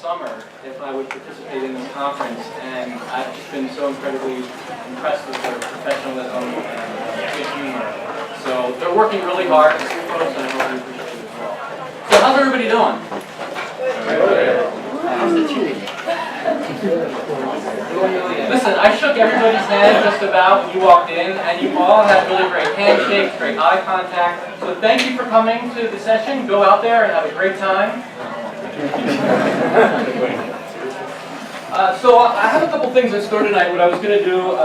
summer if I would participate in this conference, and I've just been so incredibly impressed with their professionalism and good humor. So they're working really hard, folks, and I really appreciate it as well. So how's everybody doing? How's the cheating? Listen, I shook everybody's hand just about when you walked in, and you all had really great handshakes, great eye contact. So thank you for coming to the session. Go out there and have a great time. So I have a couple things in store tonight. What I was going to do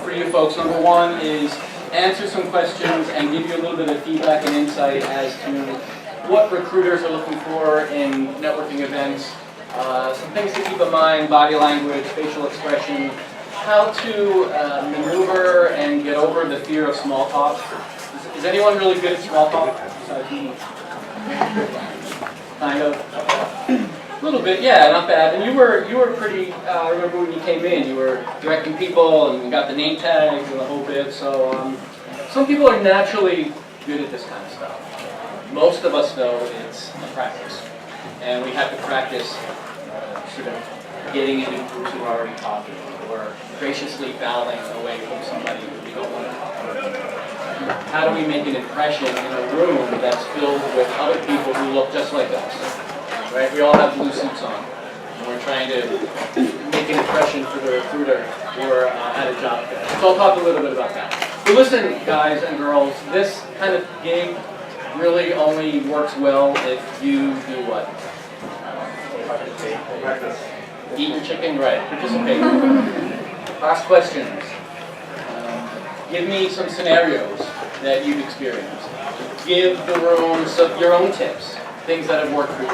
for you folks, number one, is answer some questions and give you a little bit of feedback and insight as to what recruiters are looking for in networking events. Some things to keep in mind: body language, facial expression, how to maneuver and get over the fear of small talk. Is anyone really good at small talk? Kind of. A little bit, yeah, not bad. And you were pretty. I remember when you came in, you were directing people and you got the name tags and the whole bit. So some people are naturally good at this kind of stuff. Most of us, though, it's a practice, and we have to practice sort of getting into groups who are already talking, or graciously bowing away from somebody who we don't want to talk to. How do we make an impression in a room that's filled with other people who look just like us? Right? We all have blue suits on, and we're trying to make an impression for the recruiter or at a job fair. So I'll talk a little bit about that. So listen, guys and girls, this kind of gig really only works well if you do what? Eat your chicken, right? Participate. Ask questions. Give me some scenarios that you've experienced. Give the room your own tips, things that have worked for you.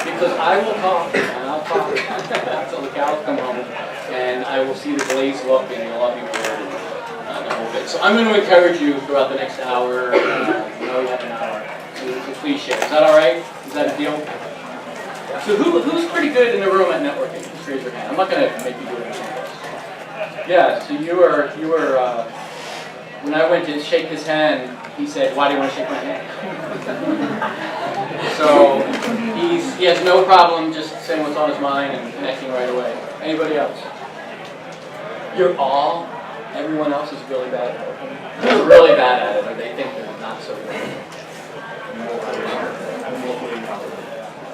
Because I will talk, and I'll talk until the cows come home, and I will see the glazed look, and you'll all be bored and the whole bit. So I'm going to encourage you throughout the next hour. We have an hour. So please share. Is that all right? Is that a deal? So who's pretty good in the room at networking? Just raise your hand. I'm not going to make you do it. Yeah. So you were. When I went to shake his hand, he said, "Why do you want to shake my hand?" So he has no problem just saying what's on his mind and connecting right away. Anybody else? Everyone else is really bad at it. They're really bad at it, or they think they're not so good.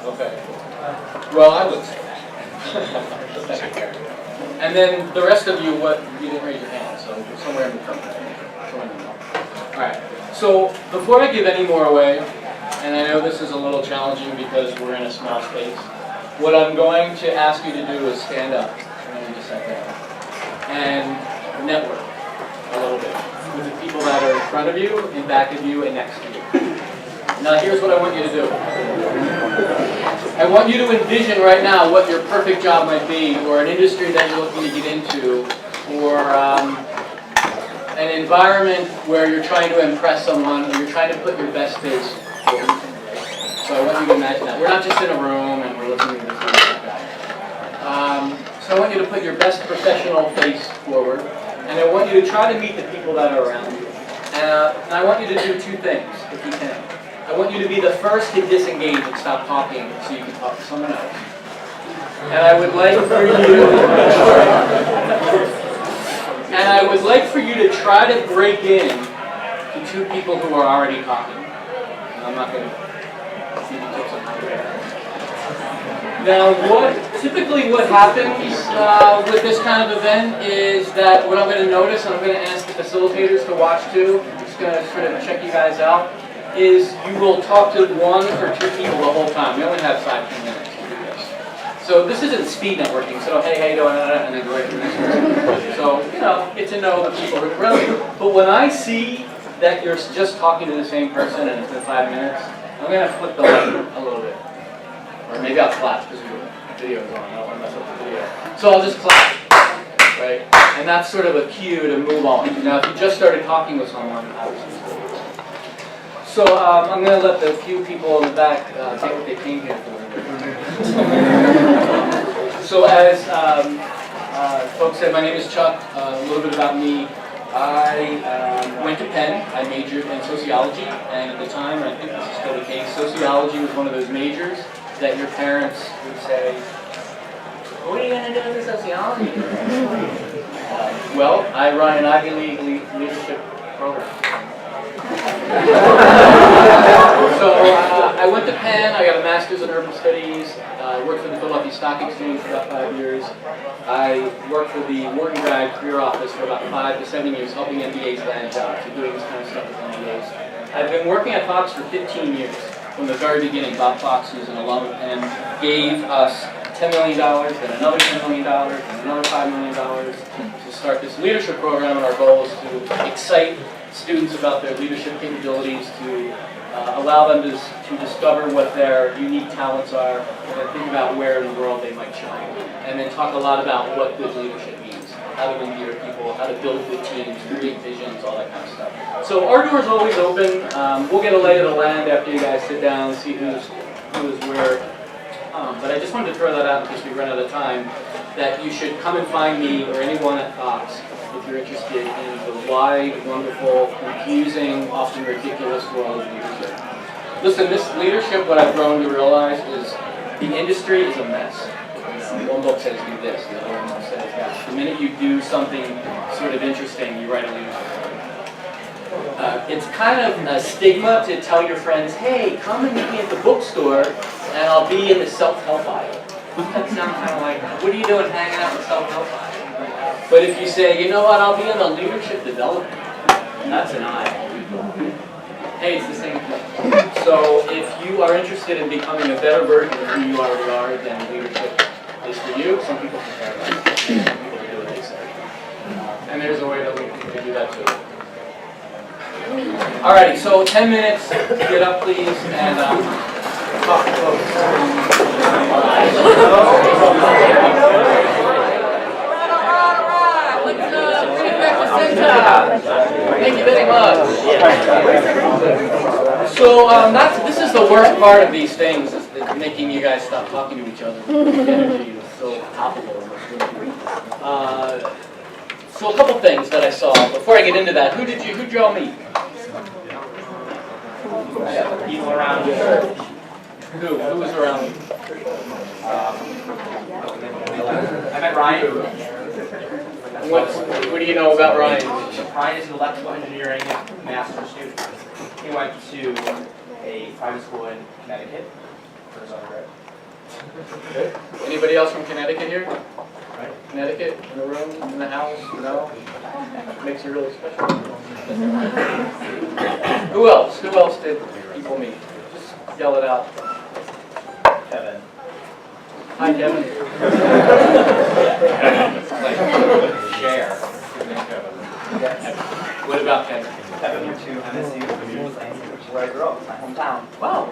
Okay. Well, I would say that. And then the rest of you, you didn't raise your hand, so somewhere in the front. All right. So before I give any more away, and I know this is a little challenging because we're in a small space, what I'm going to ask you to do is stand up and just sit down and network a little bit with the people that are in front of you, in back of you, and next to you. Now here's what I want you to do. I want you to envision right now what your perfect job might be, or an industry that you're looking to get into, or an environment where you're trying to impress someone, or you're trying to put your best face forward. So I want you to imagine that. We're not just in a room and we're listening to this like that. So I want you to put your best professional face forward, and I want you to try to meet the people that are around you. And I want you to do two things, if you can. I want you to be the first to disengage and stop talking so you can talk to someone else. And I would like for you to try to break in to two people who are already talking. And I'm not going to see the tips on how to do that. Now, typically what happens with this kind of event is that what I'm going to notice, and I'm going to ask the facilitators to watch too, I'm just going to sort of check you guys out, is you will talk to one or two people the whole time. We only have 5-10 minutes to do this. So this isn't speed networking, so hey, how you doing, and then go right to the next person. So, get to know the people who are around you. But when I see that you're just talking to the same person and it's been 5 minutes, I'm going to flip the light a little bit. Or maybe I'll clap because the video is on. I don't want to mess up the video. So I'll just clap, right? And that's sort of a cue to move on. Now, if you just started talking with someone, obviously. So I'm going to let the few people in the back take what they came here for. So as folks said, my name is Chuck. A little bit about me. I went to Penn. I majored in sociology, and at the time, I think this is still the case, sociology was one of those majors that your parents would say, what are you going to do in sociology? Well, I run an Ivy League leadership program. So I went to Penn, I got a master's in urban studies, I worked for the Philadelphia Stock Exchange for about 5 years. I worked for the Morton Grad Career Office for about 5 to 7 years, helping MBAs land jobs and doing this kind of stuff with MBAs. I've been working at Fox for 15 years. From the very beginning, Bob Fox, who's an alum of Penn, gave us $10 million, then another $10 million, then another $5 million to start this leadership program, and our goal is to excite students about their leadership capabilities, to allow them to discover what their unique talents are, and then think about where in the world they might shine. And then talk a lot about what good leadership means, how to endear people, how to build good teams, create visions, all that kind of stuff. So our door is always open. We'll get a lay of the land after you guys sit down and see who's where. But I just wanted to throw that out in case we run out of time, that you should come and find me or anyone at Fox if you're interested in the wide, wonderful, confusing, often ridiculous world of leadership. Listen, this leadership, what I've grown to realize is the industry is a mess. You know, one book says do this, the other one says that. The minute you do something sort of interesting, you write a leadership book. It's kind of a stigma to tell your friends, hey, come and meet me at the bookstore and I'll be in the self-help aisle. That sounds kind of like, what are you doing hanging out in the self-help aisle? But if you say, you know what, I'll be in the leadership development, that's an aisle. Hey, it's the same thing. So if you are interested in becoming a better version of who you already are, then leadership is for you. Some people prefer that. Some people do what they say. And there's a way that we can do that too. Alrighty, so 10 minutes, get up please, and talk to folks. Thank you very much. So this is the worst part of these things, is making you guys stop talking to each other. The energy is so palpable. So a couple things that I saw. Before I get into that, who'd y'all meet? People around you. Who was around you? I met Ryan. What do you know about Ryan? Ryan is an electrical engineering master's student. He went to a private school in Connecticut for his undergrad. Good. Anybody else from Connecticut here? Right. Connecticut, in the room, in the house? No? Makes you really special. Who else? Who else did people meet? Just yell it out. Kevin. Hi, Kevin. Share. What about Kevin? Kevin went to MSU, which is where I grew up, my hometown. Wow.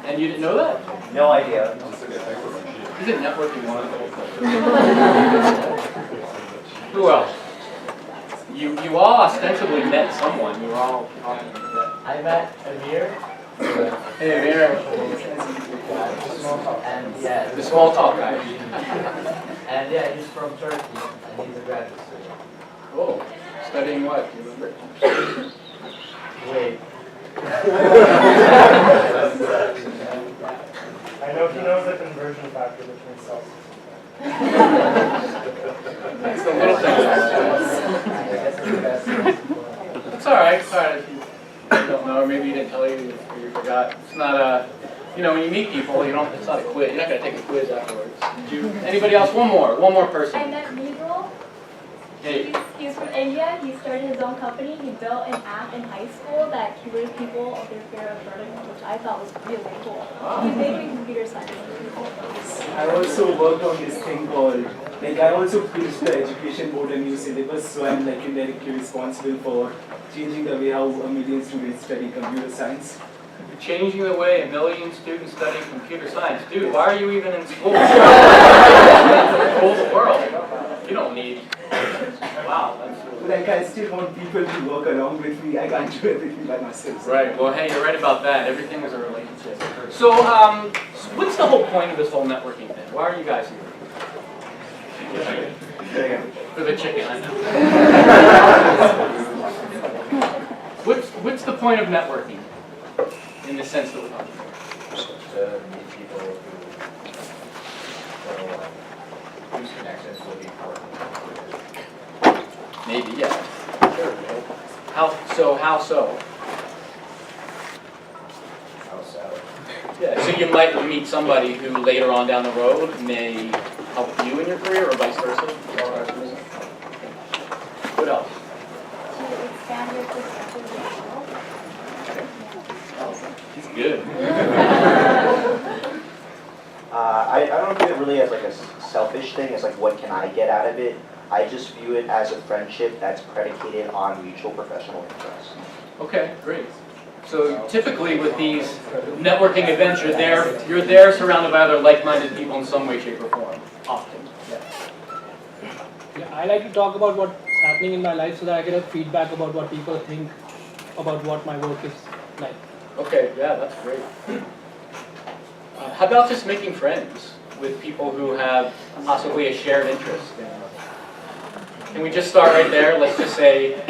And you didn't know that? No idea. Isn't networking wonderful? Who else? You all ostensibly met someone. You were all talking. I met Amir. Hey, Amir. And yeah, The small talk guy. and yeah, he's from Turkey, and he's a graduate student. Cool. Studying what? Do you remember? Wait. I know he knows the conversion factor between cells. It's the little things. It's all right. It's all right if you don't know, or maybe he didn't tell you, or you forgot. It's not a, you know, when you meet people, you don't. It's not a quiz. You're not going to take a quiz afterwards. Did you? Anybody else? One more person. I met Miguel. Hey. He's from India. He started his own company. He built an app in high school that cured people of their fear of burning, which I thought was really cool. He's majoring in computer science. I also worked on this thing called, like I also preach the education board and new syllabus, so I'm like indirectly responsible for changing the way how a million students study computer science. You're changing the way a million students study computer science. Dude, why are you even in school? Rule the world. You don't need. Wow, that's really... Like I still want people to work along with me. I can't do everything by myself. Right. Well, hey, you're right about that. Everything is a relationship. So, what's the whole point of this whole networking thing? Why are you guys here? For the chicken, I know. What's the point of networking in the sense that we're talking about? To meet people loose connections will be important. Maybe, yeah. Sure. How so? How so? Yeah, so you might meet somebody who later on down the road may help you in your career or vice versa? What else? To expand your perspective of the world. He's good. I don't view it really as like a selfish thing. It's like, what can I get out of it? I just view it as a friendship that's predicated on mutual professional interest. Okay, great. So typically with these networking events, you're there surrounded by other like-minded people in some way, shape, or form, often. Yeah, I like to talk about what's happening in my life so that I get a feedback about what people think about what my work is like. Okay, yeah, that's great. How about just making friends with people who have possibly a shared interest? Can we just start right there? Let's just say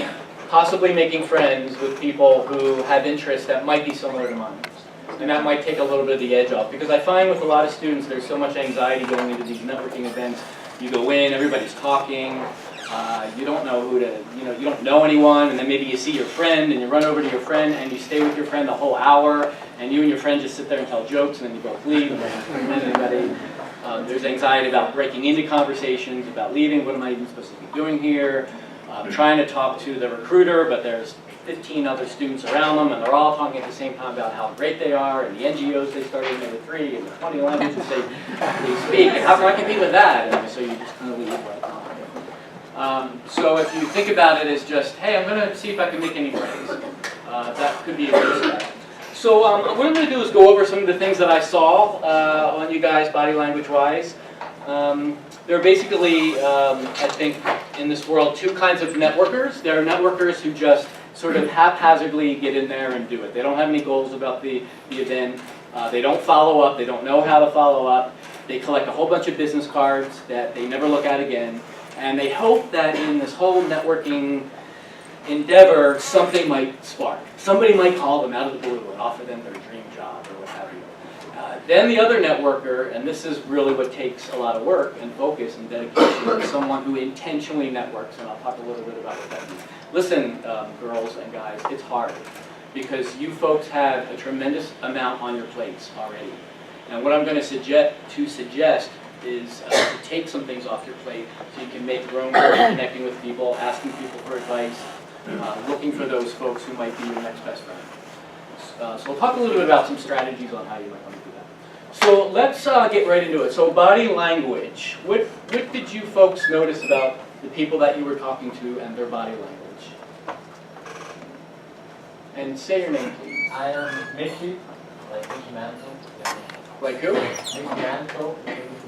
possibly making friends with people who have interests that might be similar to mine. And that might take a little bit of the edge off. Because I find with a lot of students, there's so much anxiety going into these networking events. You go in, everybody's talking, you don't know who to, you don't know anyone, and then maybe you see your friend, and you run over to your friend, and you stay with your friend the whole hour, and you and your friend just sit there and tell jokes, and then you both leave, and then anybody. There's anxiety about breaking into conversations, about leaving, what am I even supposed to be doing here? Trying to talk to the recruiter, but there's 15 other students around them, and they're all talking at the same time about how great they are, and the NGOs they started in '03, and the 20 languages they speak, and how can I compete with that? And so you just kind of leave right on. So if you think about it as just, hey, I'm going to see if I can make any friends. That could be a good step. So what I'm going to do is go over some of the things that I saw on you guys, body language-wise. There are basically, I think, in this world, two kinds of networkers. There are networkers who just sort of haphazardly get in there and do it. They don't have any goals about the event. They don't follow up. They don't know how to follow up. They collect a whole bunch of business cards that they never look at again. And they hope that in this whole networking endeavor, something might spark. Somebody might call them out of the blue and offer them their dream job or what have you. Then the other networker, and this is really what takes a lot of work and focus and dedication, is someone who intentionally networks, and I'll talk a little bit about what that means. Listen, girls and guys, it's hard because you folks have a tremendous amount on your plates already. And what I'm going to suggest is to take some things off your plate so you can make room for connecting with people, asking people for advice, looking for those folks who might be your next best friend. So we'll talk a little bit about some strategies on how you might want to do that. So let's get right into it. So body language. What did you folks notice about the people that you were talking to and their body language? And say your name, please. I am Mickey, like Mickey Mantle. Like who? Mickey Mantle.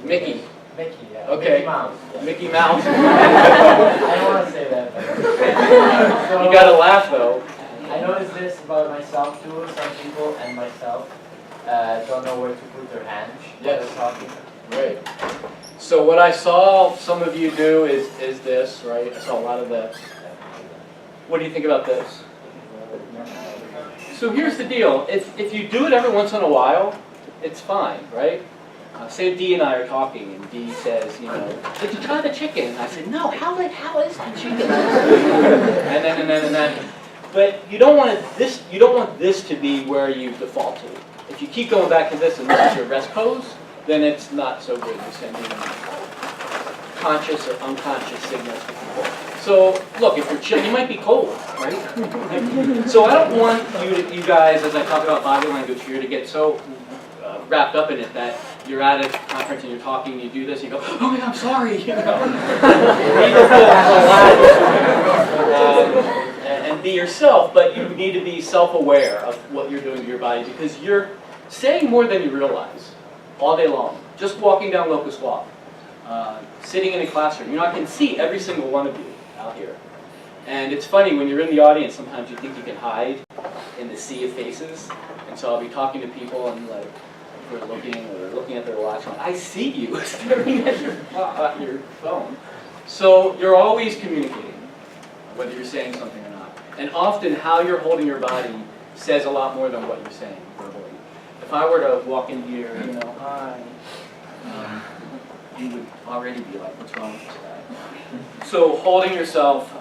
Mickey. Mickey, yeah. Okay. Mickey Mouse. Yeah. Mickey Mouse. I don't want to say that. So, You gotta laugh though. I noticed this about myself too. Some people and myself don't know where to put their hands while they're talking. Right. So what I saw some of you do is this, right? I saw a lot of this. What do you think about this? So here's the deal. If you do it every once in a while, it's fine, right? Say Dee and I are talking, and Dee says, did you try the chicken? And I said, no, how is the chicken? and then. But you don't want this to be where you default to. If you keep going back to this and this is your rest pose, then it's not so good. You're sending conscious or unconscious signals to people. So look, if you're chilling, you might be cold, right? So I don't want you guys, as I talk about body language here, to get so wrapped up in it that you're at a conference and you're talking and you do this and you go, oh my God, I'm sorry, and be yourself, but you need to be self-aware of what you're doing to your body because you're saying more than you realize all day long. Just walking down Locust Walk, sitting in a classroom, I can see every single one of you out here. And it's funny, when you're in the audience, sometimes you think you can hide in the sea of faces. And so I'll be talking to people and like, they're looking at their watch. I see you staring at your phone. So you're always communicating, whether you're saying something or not. And often how you're holding your body says a lot more than what you're saying verbally. If I were to walk in here, hi, you would already be like, what's wrong with this guy? So holding yourself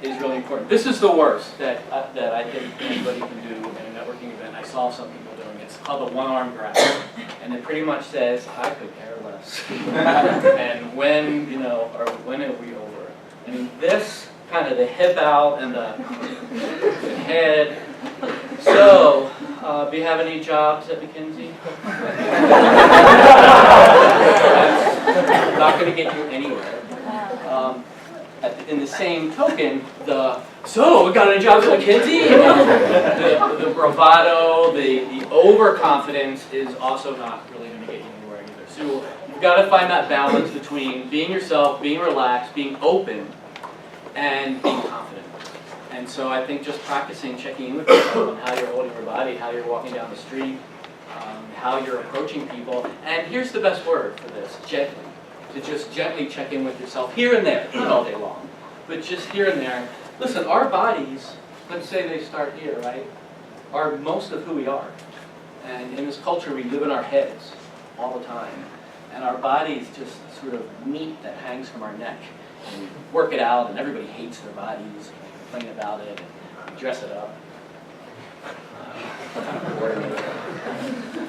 is really important. This is the worst that I think anybody can do in a networking event. I saw some people doing it. It's called the one-arm grab. And it pretty much says, I could care less. And when, or when are we over? I mean, this kind of the hip out and the head. So, do you have any jobs at McKinsey? That's not going to get you anywhere. In the same token, so we got any jobs at McKinsey? The bravado, the overconfidence is also not really going to get you anywhere either. So you've got to find that balance between being yourself, being relaxed, being open, and being confident. And so I think just practicing checking in with yourself on how you're holding your body, how you're walking down the street, how you're approaching people. And here's the best word for this, gently. To just gently check in with yourself here and there, not all day long, but just here and there. Listen, our bodies, let's say they start here, right, are most of who we are. And in this culture, we live in our heads all the time. And our body's just sort of meat that hangs from our neck. And we work it out, and everybody hates their bodies, and they complain about it, and we dress it up.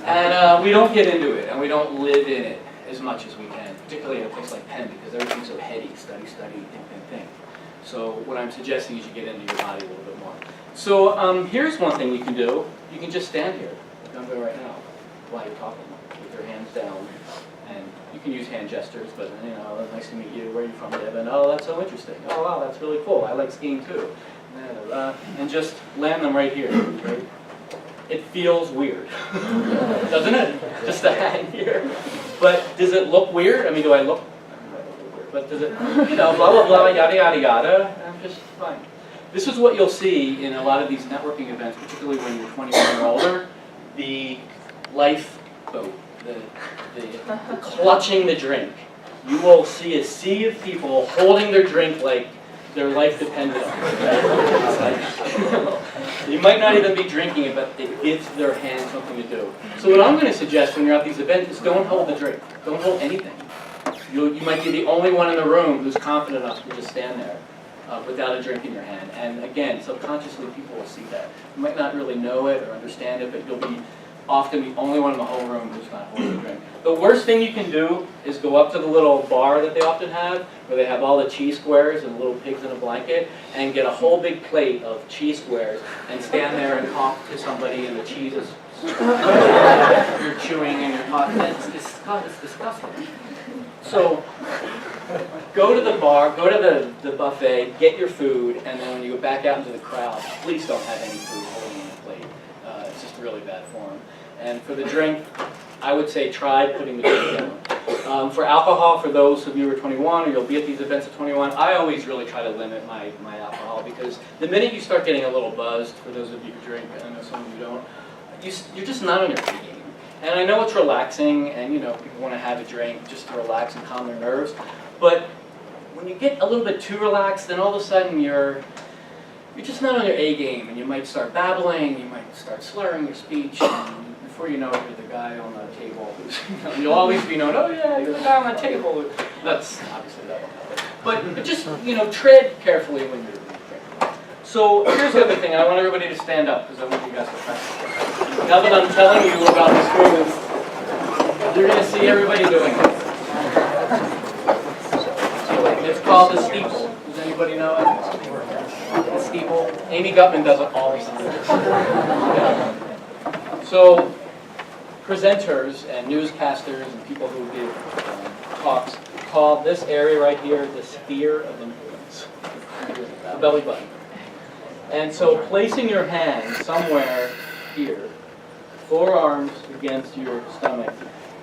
And we don't get into it, and we don't live in it as much as we can, particularly in a place like Penn, because everything's so heady, study, think. So what I'm suggesting is you get into your body a little bit more. So here's one thing you can do. You can just stand here, like I'm doing right now, while you're talking, with your hands down. And you can use hand gestures, but nice to meet you, where are you from, Devin? Oh, that's so interesting. Oh, wow, that's really cool. I like skiing too. And just land them right here, right? It feels weird, doesn't it? Just to hang here. But does it look weird? I mean, do I look weird? But does it, blah, blah, blah, yada, yada, yada. I'm just fine. This is what you'll see in a lot of these networking events, particularly when you're 21 or older. The lifeboat, the clutching the drink. You will see a sea of people holding their drink like their life depended on it. Right? It's like, you might not even be drinking it, but it gives their hand something to do. So what I'm going to suggest when you're at these events is don't hold the drink. Don't hold anything. You might be the only one in the room who's confident enough to just stand there without a drink in your hand. And again, subconsciously people will see that. You might not really know it or understand it, but you'll be often the only one in the whole room who's not holding a drink. The worst thing you can do is go up to the little bar that they often have, where they have all the cheese squares and little pigs in a blanket, and get a whole big plate of cheese squares and stand there and talk to somebody and the cheese is you're chewing and you're talking. It's disgusting. So go to the bar, go to the buffet, get your food, and then when you go back out into the crowd, please don't have any food holding in the plate. It's just really bad form. And for the drink, I would say try putting the drink down. For alcohol, for those of you who are 21 or you'll be at these events at 21, I always really try to limit my alcohol because the minute you start getting a little buzzed, for those of you who drink, I know some of you don't, you're just not on your game. And I know it's relaxing and people want to have a drink just to relax and calm their nerves, but when you get a little bit too relaxed, then all of a sudden you're just not on your A game, and you might start babbling, you might start slurring your speech, and before you know it, you're the guy on the table who's, you'll always be known, oh yeah, you're the guy on the table. That's obviously that won't happen. But just, tread carefully when you're drinking. So here's the other thing, I want everybody to stand up, because I want you guys to practice. Now that I'm telling you about this movement, you're going to see everybody doing it. It's called the steeple. Does anybody know it? The steeple. Amy Gutman does it all the time. So, presenters and newscasters and people who give talks call this area right here the sphere of influence, the belly button. And so, placing your hand somewhere here, forearms against your stomach,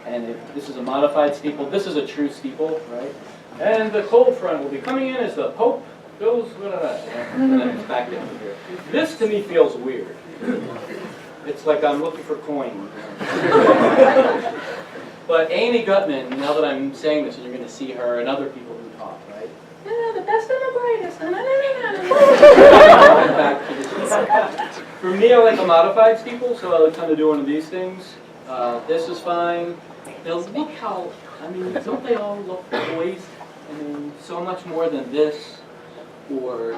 and this is a modified steeple. This is a true steeple, right? And the cold front will be coming in as the Pope goes, and then it's back down here. This to me feels weird. It's like I'm looking for coins. But Amy Gutman, now that I'm saying this, and you're going to see her and other people who talk, right? Yeah, the best and the brightest. Back to the steeple. For me, I like a modified steeple, so I would kind of do one of these things. This is fine. Now look how I mean, don't they all look poised? I mean, so much more than this, or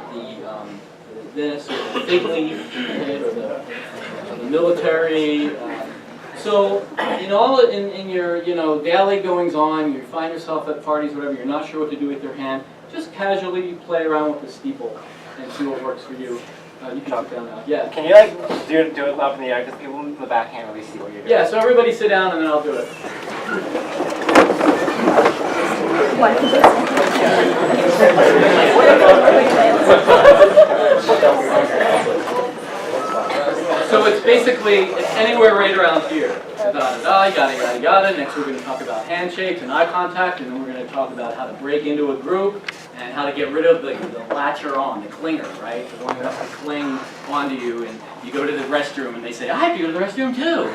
this, or the fig leaf, or the military. So, in your daily goings on, you find yourself at parties, whatever, you're not sure what to do with your hand, just casually play around with the steeple and see what works for you. You can sit down now. Yeah. Can you like do it up in the air because people in the back can't really see what you're doing? Yeah, so everybody sit down and then I'll do it. So it's basically, it's anywhere right around here. Yada, yada. Next we're going to talk about handshakes and eye contact, and then we're going to talk about how to break into a group and how to get rid of the latcher on, the clinger, right? The one who has to cling onto you, and you go to the restroom and they say, I have to go to the restroom too.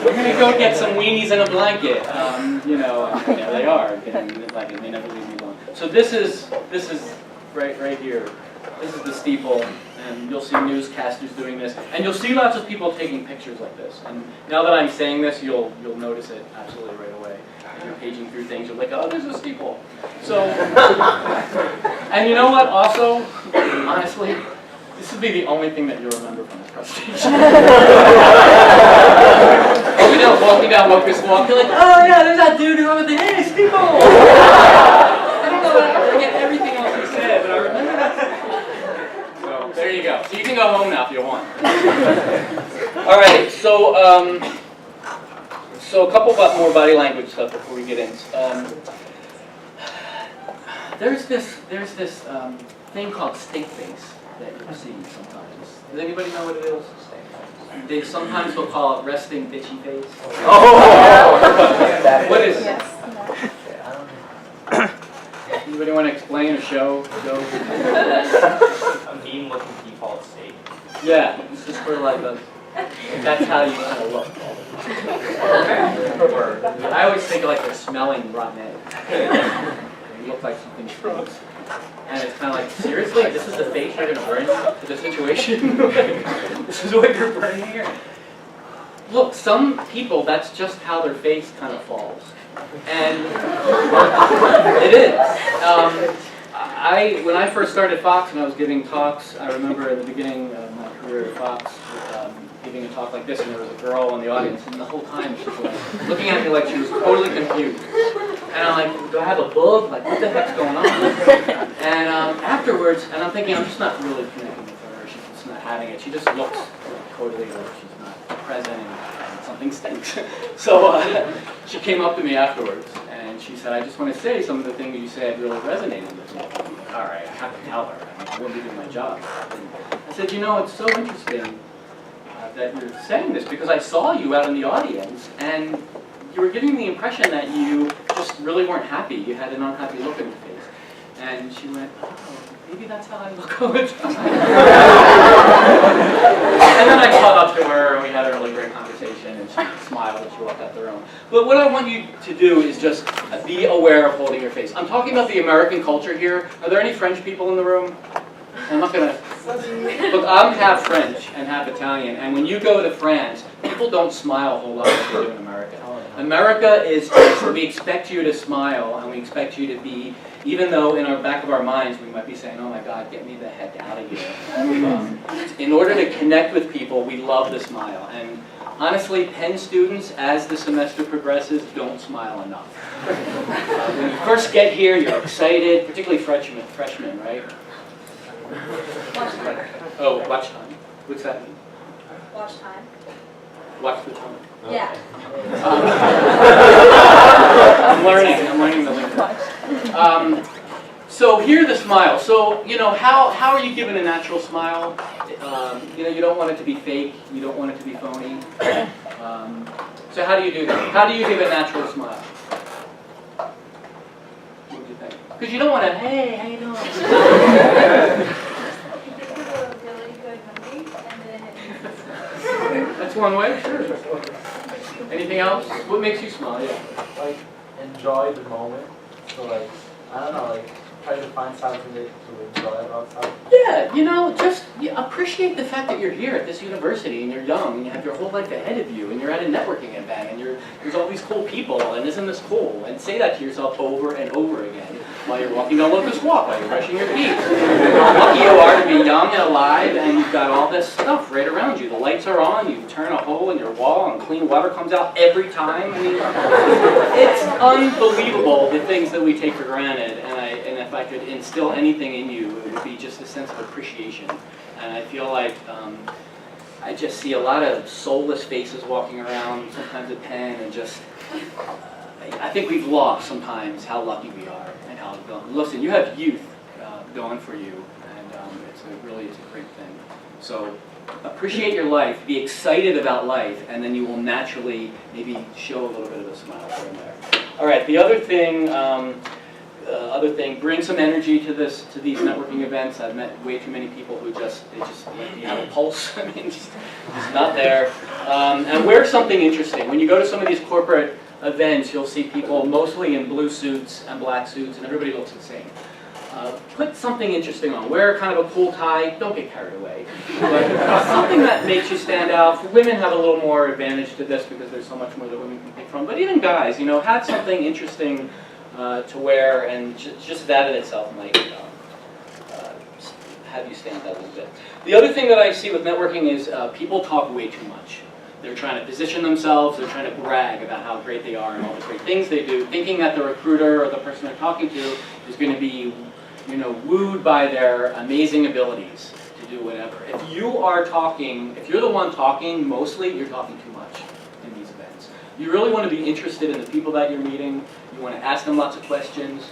We're going to go get some weenies and a blanket. And there they are, getting in the blanket. They never leave me alone. So this is right here. This is the steeple, and you'll see newscasters doing this, and you'll see lots of people taking pictures like this. And now that I'm saying this, you'll notice it absolutely right away. If you're paging through things, you're like, oh, there's a steeple. So, and you know what? Also, honestly, this would be the only thing that you'll remember from this presentation. Walking down Locust Walk, you're like, oh yeah, there's that dude who went with the hey steeple. I don't know, I forget everything else he said, but I remember that. So there you go. So you can go home now if you want. All right. So a couple more body language stuff before we get in. There's this thing called steak face that you see sometimes. Does anybody know what it is? They sometimes will call it resting bitchy face. Oh! What is it? Anybody want to explain or show? A mean-looking default state. Yeah, it's just for like that's how you kind of look. I always think like they're smelling rotten egg. You look like something stinks. And it's kind of like, seriously, this is the face you're going to bring to the situation? This is what you're bringing here? Look, some people, that's just how their face kind of falls. And it is. When I first started Fox and I was giving talks, I remember at the beginning of my career at Fox, giving a talk like this, and there was a girl in the audience, and the whole time she was like, looking at me like she was totally confused. And I'm like, do I have a bug? Like, what the heck's going on? And afterwards, and I'm thinking, I'm just not really connecting with her. She's just not having it. She just looks totally like she's not present and something stinks. So she came up to me afterwards, and she said, I just want to say some of the things you said really resonated with me. All right, I have to tell her. I wouldn't be doing my job. And I said, it's so interesting that you're saying this, because I saw you out in the audience, and you were giving me the impression that you just really weren't happy. You had an unhappy look on your face. And she went, oh, maybe that's how I look all the time. And then I caught up to her, and we had a really great conversation, and she smiled and she walked out the room. But what I want you to do is just be aware of holding your face. I'm talking about the American culture here. Are there any French people in the room? I'm not going to... Look, I'm half French and half Italian, and when you go to France, people don't smile a whole lot like they do in America. America is just, we expect you to smile, and we expect you to be, even though in our back of our minds we might be saying, oh my God, get me the heck out of here. In order to connect with people, we love the smile. And honestly, Penn students, as the semester progresses, don't smile enough. When you first get here, you're excited, particularly freshmen, right? Watch time. Oh, watch time. What's that mean? Watch time. Watch the time. Yeah. I'm learning the language. So here the smile. So, how are you given a natural smile? You don't want it to be fake. You don't want it to be phony. So how do you do that? How do you give a natural smile? What do you think? Because you don't want to, hey, how you doing? That's one way, sure. Anything else? What makes you smile? Yeah. Like, enjoy the moment. So like, I don't know, like, try to find something to enjoy about something. Yeah, just appreciate the fact that you're here at this university and you're young and you have your whole life ahead of you and you're at a networking event and there's all these cool people and isn't this cool? And say that to yourself over and over again while you're walking down Locust Walk, while you're brushing your teeth. How lucky you are to be young and alive and you've got all this stuff right around you. The lights are on, you turn a hole in your wall and clean water comes out every time. I mean, it's unbelievable the things that we take for granted, and if I could instill anything in you, it would be just a sense of appreciation. And I feel like I just see a lot of soulless faces walking around, sometimes at Penn, and just, I think we've lost sometimes how lucky we are and how, listen, you have youth going for you, and it's a great thing. So appreciate your life, be excited about life, and then you will naturally maybe show a little bit of a smile here and there. All right, the other thing, bring some energy to these networking events. I've met way too many people who just have a pulse. I mean, just not there. And wear something interesting. When you go to some of these corporate events, you'll see people mostly in blue suits and black suits, and everybody looks the same. Put something interesting on. Wear kind of a cool tie. Don't get carried away. But something that makes you stand out. Women have a little more advantage to this because there's so much more that women can pick from. But even guys, have something interesting to wear, and just that in itself might have you stand out a little bit. The other thing that I see with networking is people talk way too much. They're trying to position themselves, they're trying to brag about how great they are and all the great things they do, thinking that the recruiter or the person they're talking to is going to be wooed by their amazing abilities to do whatever. If you are talking, if you're the one talking, mostly you're talking too much in these events. You really want to be interested in the people that you're meeting. You want to ask them lots of questions.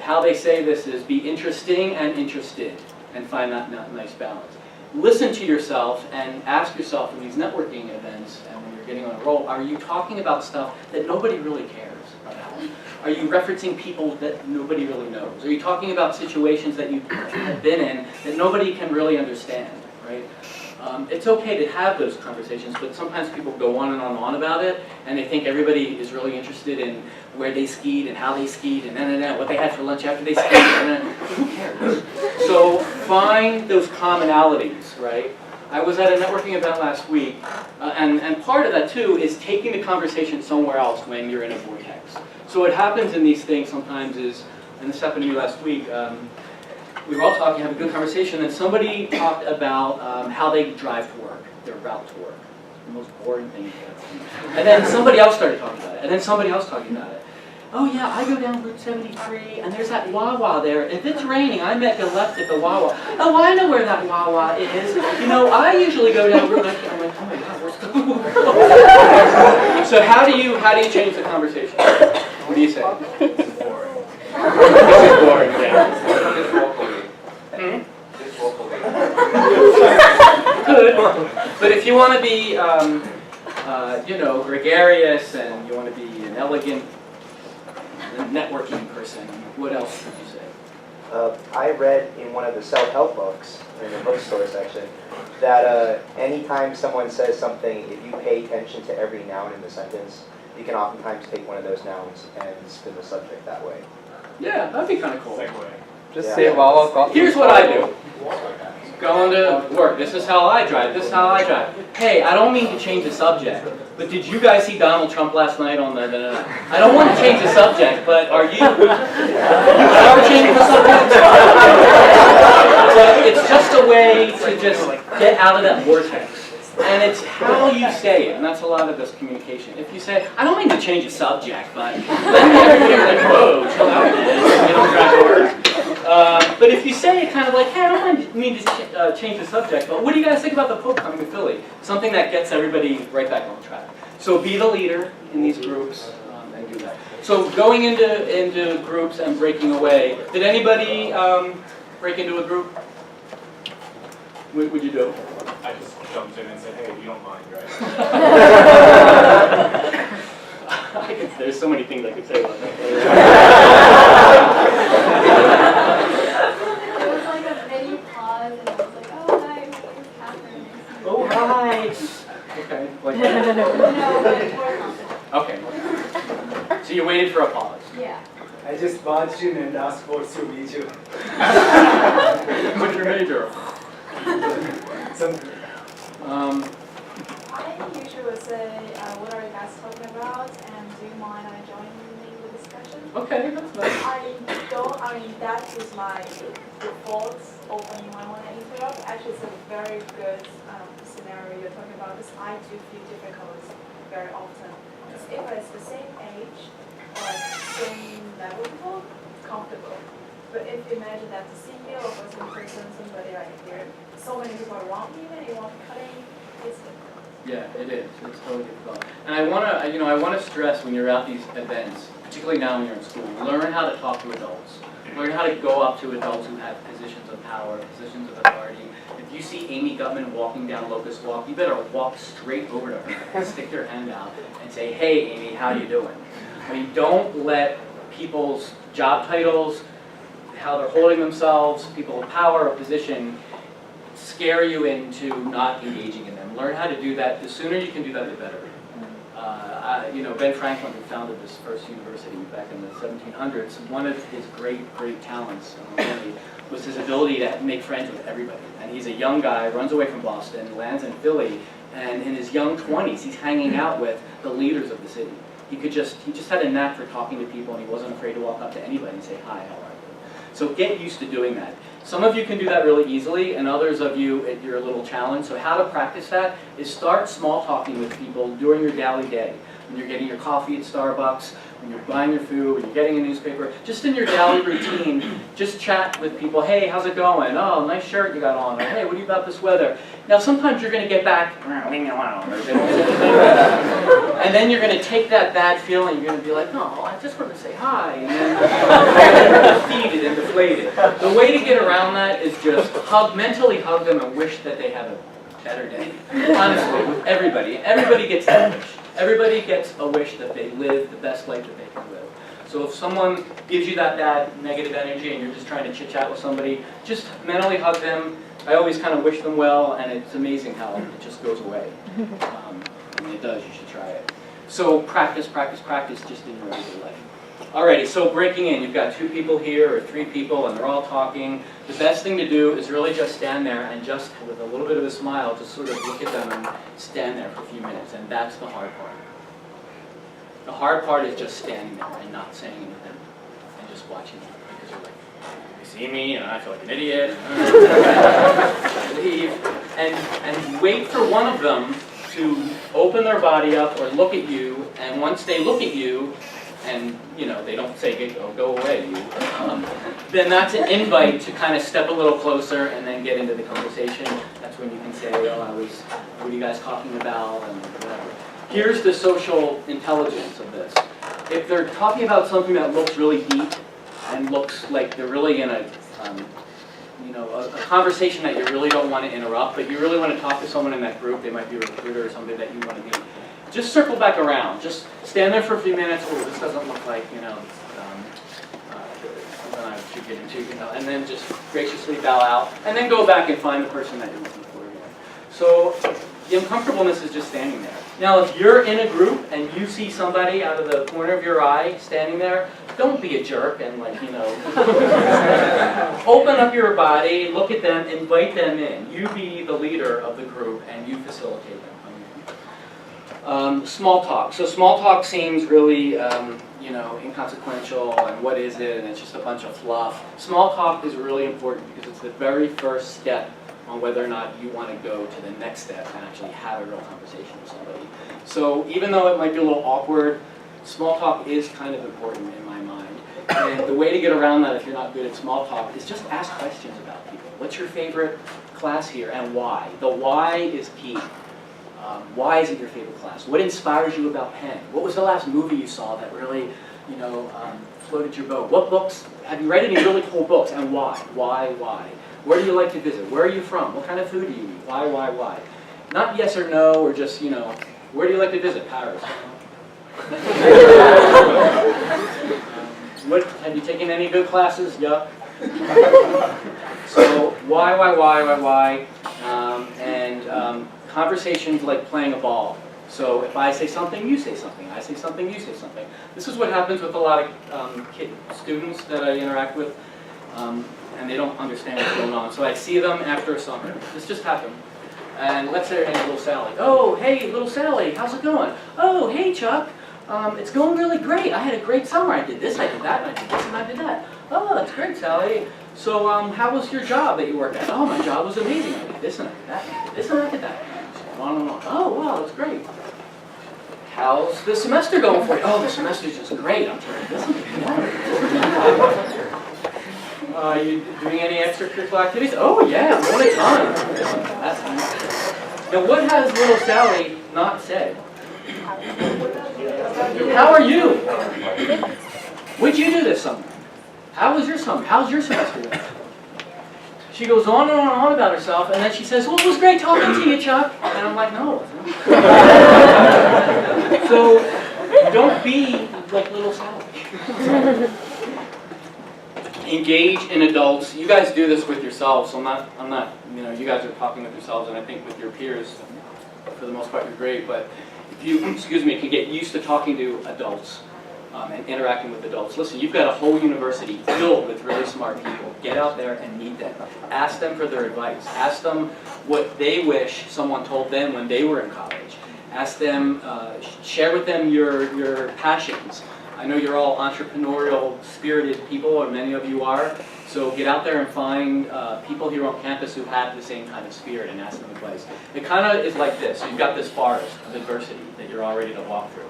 How they say this is be interesting and interested, and find that nice balance. Listen to yourself and ask yourself in these networking events and when you're getting on a roll, are you talking about stuff that nobody really cares about? Are you referencing people that nobody really knows? Are you talking about situations that you have been in that nobody can really understand, right? It's okay to have those conversations, but sometimes people go on and on about it, and they think everybody is really interested in where they skied and how they skied and what they had for lunch after they skied, and who cares? So find those commonalities, right? I was at a networking event last week, and part of that too is taking the conversation somewhere else when you're in a vortex. So what happens in these things sometimes is, and this happened to me last week, we were all talking, having a good conversation, and somebody talked about how they drive to work, their route to work. The most boring thing you can. And then somebody else started talking about it, and then somebody else talking about it. Oh yeah, I go down Route 73, and there's that Wawa there. If it's raining, I make a left at the Wawa. Oh, I know where that Wawa is. I usually go down Route 90. I'm like, oh my God, where's the Wawa? So how do you change the conversation? What do you say? This is boring. This is boring, yeah. Just walk away. Hmm? Just walk away. Good. But if you want to be, gregarious and you want to be an elegant networking person, what else would you say? I read in one of the self-help books, in the bookstore section, that anytime someone says something, if you pay attention to every noun in the sentence, you can oftentimes take one of those nouns and spin the subject that way. Yeah, that'd be kind of cool. Just say Wawa coffee. Here's what I do. Going to work. This is how I drive. This is how I drive. Hey, I don't mean to change the subject, but did you guys see Donald Trump last night on the... I don't want to change the subject, but are you... You are changing the subject? But it's just a way to just get out of that vortex. And it's how you say it, and that's a lot of this communication. If you say, I don't mean to change the subject, but then everybody's like, whoa, chill out, man. You don't drive to work. But if you say it kind of like, hey, I don't mean to change the subject, but what do you guys think about the Pope coming to Philly? Something that gets everybody right back on track. So be the leader in these groups and do that. So going into groups and breaking away, did anybody break into a group? What would you do? I just jumped in and said, hey, you don't mind, right? There's so many things I could say about that. There was like a mini pause, and I was like, oh, hi, it's Catherine. Oh, hi. Okay. Like that. No, but more confident. Okay. So you waited for a pause. Yeah. I just barged in and asked what's your major. What's your major? Some I usually would say, what are you guys talking about, and do you mind joining the discussion? Okay, that's nice. I mean, that is my default opening when I want to interrupt. Actually, it's a very good scenario you're talking about, because I do feel difficult very often. Because if it's the same age, or same level people, comfortable. But if you imagine that the CEO or some person, somebody like here, so many people around you and you want to cut in, it's difficult. Yeah, it is. It's totally difficult. And I wanna stress when you're at these events, particularly now when you're in school, learn how to talk to adults. Learn how to go up to adults who have positions of power, positions of authority. If you see Amy Gutman walking down Locust Walk, you better walk straight over to her, stick your hand out, and say, "Hey, Amy, how you doing?" I mean, don't let people's job titles, how they're holding themselves, people of power or position, scare you into not engaging in them. Learn how to do that. The sooner you can do that, the better. Ben Franklin, who founded this first university back in the 1700s, one of his great talents was his ability to make friends with everybody. And he's a young guy, runs away from Boston, lands in Philly, and in his young 20s, he's hanging out with the leaders of the city. He just had a knack for talking to people, and he wasn't afraid to walk up to anybody and say, "Hi, how are you?" So get used to doing that. Some of you can do that really easily, and others of you, you're a little challenged. So how to practice that is start small talking with people during your daily day. When you're getting your coffee at Starbucks, when you're buying your food, when you're getting a newspaper, just in your daily routine, just chat with people. "Hey, how's it going? Oh, nice shirt you got on." Or, "Hey, what do you about this weather?" Now, sometimes you're going to get back, "Leave me alone," or they won't say anything. And then you're going to take that bad feeling, you're going to be like, "No, I just want to say hi," and then you're defeated and deflated. The way to get around that is just mentally hug them and wish that they have a better day. Honestly, with everybody. Everybody gets that wish. Everybody gets a wish that they live the best life that they can live. So if someone gives you that bad negative energy and you're just trying to chit-chat with somebody, just mentally hug them. I always kind of wish them well, and it's amazing how it just goes away. I mean, it does. You should try it. So practice just in your everyday life. Alrighty, so breaking in, you've got 2 people here or 3 people and they're all talking. The best thing to do is really just stand there and just with a little bit of a smile, just sort of look at them and stand there for a few minutes, and that's the hard part. The hard part is just standing there and not saying anything and just watching them, because you're like, "You see me and I feel like an idiot." Leave. And wait for one of them to open their body up or look at you, and once they look at you, and they don't say, go away, then that's an invite to kind of step a little closer and then get into the conversation. That's when you can say, what are you guys talking about, and whatever. Here's the social intelligence of this. If they're talking about something that looks really deep and looks like they're really in a conversation that you really don't want to interrupt, but you really want to talk to someone in that group, they might be a recruiter or somebody that you want to meet, just circle back around. Just stand there for a few minutes. "Oh, this doesn't look like, something I should get into, and then just graciously bow out, and then go back and find the person that you're looking for again. So the uncomfortableness is just standing there. Now, if you're in a group and you see somebody out of the corner of your eye standing there, don't be a jerk and open up your body, look at them, invite them in. You be the leader of the group and you facilitate them. Small talk. So small talk seems really, inconsequential, and what is it, and it's just a bunch of fluff. Small talk is really important because it's the very first step on whether or not you want to go to the next step and actually have a real conversation with somebody. So even though it might be a little awkward, small talk is kind of important in my mind. And the way to get around that if you're not good at small talk is just ask questions about people. What's your favorite class here and why? The why is key. Why is it your favorite class? What inspires you about Penn? What was the last movie you saw that really, floated your boat? What books, have you read any really cool books, and why? Why? Where do you like to visit? Where are you from? What kind of food do you eat? Why? Not yes or no, or just, where do you like to visit? Paris. Have you taken any good classes? Yuck. So why? Conversations like playing a ball. So if I say something, you say something. I say something, you say something. This is what happens with a lot of students that I interact with, and they don't understand what's going on. So I see them after a summer. This just happened. And let's say her name's Little Sally. Oh, hey, Little Sally, how's it going? Oh, hey, Chuck. It's going really great. I had a great summer. I did this, I did that, I did this, and I did that. Oh, that's great, Sally. So how was your job that you worked at? Oh, my job was amazing. I did this and I did that, and I did this and I did that. On and on. Oh, wow, that's great. How's the semester going for you? Oh, the semester's just great. I'm taking this and taking that. Are you doing any extracurricular activities? Oh, yeah, I'm doing a ton. That's nice. Now, what has Little Sally not said? How are you? What'd you do this summer? How was your summer? How's your semester going? She goes on and on about herself, and then she says, well, it was great talking to you, Chuck. And I'm like, no, it wasn't. So, don't be like Little Sally. Engage in adults. You guys do this with yourselves, so I'm not, you guys are talking with yourselves, and I think with your peers, for the most part, you're great, but if you, can get used to talking to adults and interacting with adults. Listen, you've got a whole university filled with really smart people. Get out there and meet them. Ask them for their advice. Ask them what they wish someone told them when they were in college. Ask them, share with them your passions. I know you're all entrepreneurial, spirited people, or many of you are. So get out there and find people here on campus who have the same kind of spirit and ask them advice. It kind of is like this. You've got this forest of adversity that you're all ready to walk through.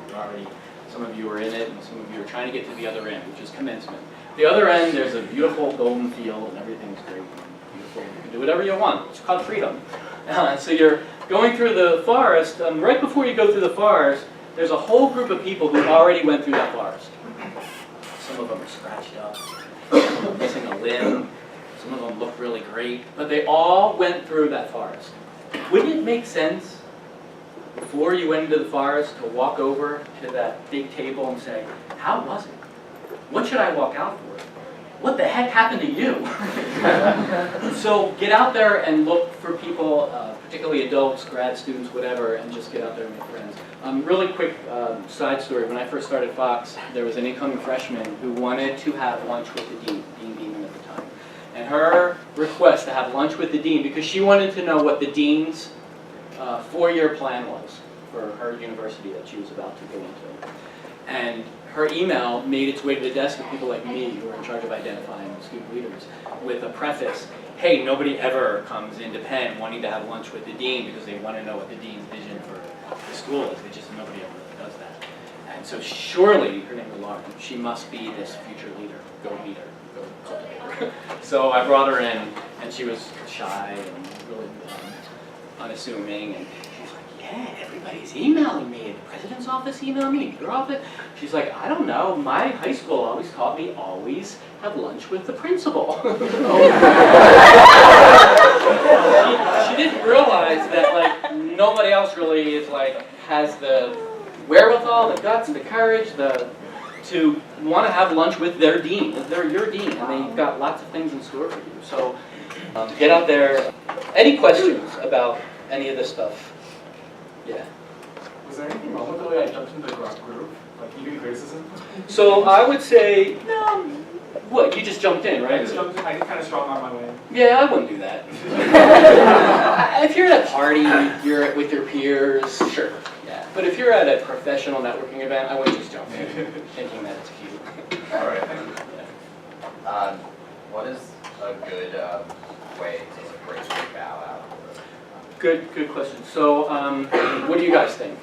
Some of you are in it, and some of you are trying to get to the other end, which is commencement. The other end, there's a beautiful golden field, and everything's great and beautiful. You can do whatever you want. It's called freedom. So you're going through the forest. Right before you go through the forest, there's a whole group of people who already went through that forest. Some of them are scratched up. Some of them are missing a limb. Some of them look really great. But they all went through that forest. Wouldn't it make sense before you went into the forest to walk over to that big table and say, how was it? What should I walk out for? What the heck happened to you? So get out there and look for people, particularly adults, grad students, whatever, and just get out there and make friends. Really quick side story. When I first started Fox, there was an incoming freshman who wanted to have lunch with the dean, Dean Beeman at the time. And her request to have lunch with the dean, because she wanted to know what the dean's 4-year plan was for her university that she was about to go into. And her email made its way to the desk of people like me who are in charge of identifying student leaders with a preface, hey, nobody ever comes into Penn wanting to have lunch with the dean because they want to know what the dean's vision for the school is. Nobody ever does that. And so surely, her name was Lauren, she must be this future leader. Go meet her, go cultivate her. So I brought her in, and she was shy and really unassuming, and she's like, yeah, everybody's emailing me, and the president's office emailed me, and your office. She's like, I don't know, my high school always taught me always have lunch with the principal. She didn't realize that nobody else really is has the wherewithal, the guts, the courage, to want to have lunch with their dean. They're your dean, and they've got lots of things in store for you. So get out there. Any questions about any of this stuff? Yeah. Was there anything wrong with the way I jumped into the group? Like even criticism? So I would say, no, what, you just jumped in, right? I just kind of strong on my way. Yeah, I wouldn't do that. If you're at a party, you're with your peers, sure. Yeah. But if you're at a professional networking event, I wouldn't just jump in thinking that it's cute. All right, thank you. Yeah. What is a good way to break your bow out? Good question. So, what do you guys think?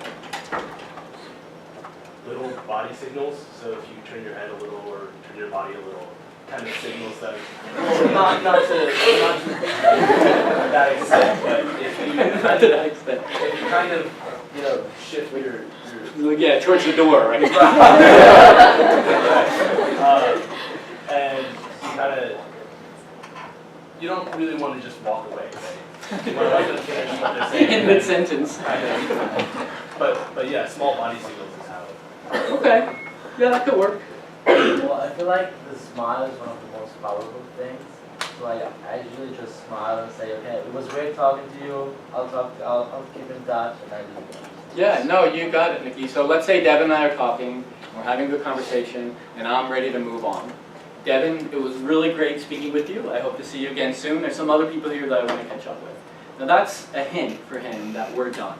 Little body signals, so if you turn your head a little or turn your body a little, kind of signals that, not to that extent, but if you, Not to that extent. if you kind of, shift your Yeah, towards the door, right? and you kind of, you don't really want to just walk away, right? You want to finish what they're saying. In mid-sentence. But yeah, small body signals is how. Okay. Yeah, that could work. Well, I feel like the smile is one of the most powerful things. So I usually just smile and say, okay, it was great talking to you. I'll keep in touch, and I leave. Yeah, no, you got it, Nikki. So let's say Devin and I are talking, we're having a good conversation, and I'm ready to move on. Devin, it was really great speaking with you. I hope to see you again soon. There's some other people here that I want to catch up with. Now that's a hint for him that we're done.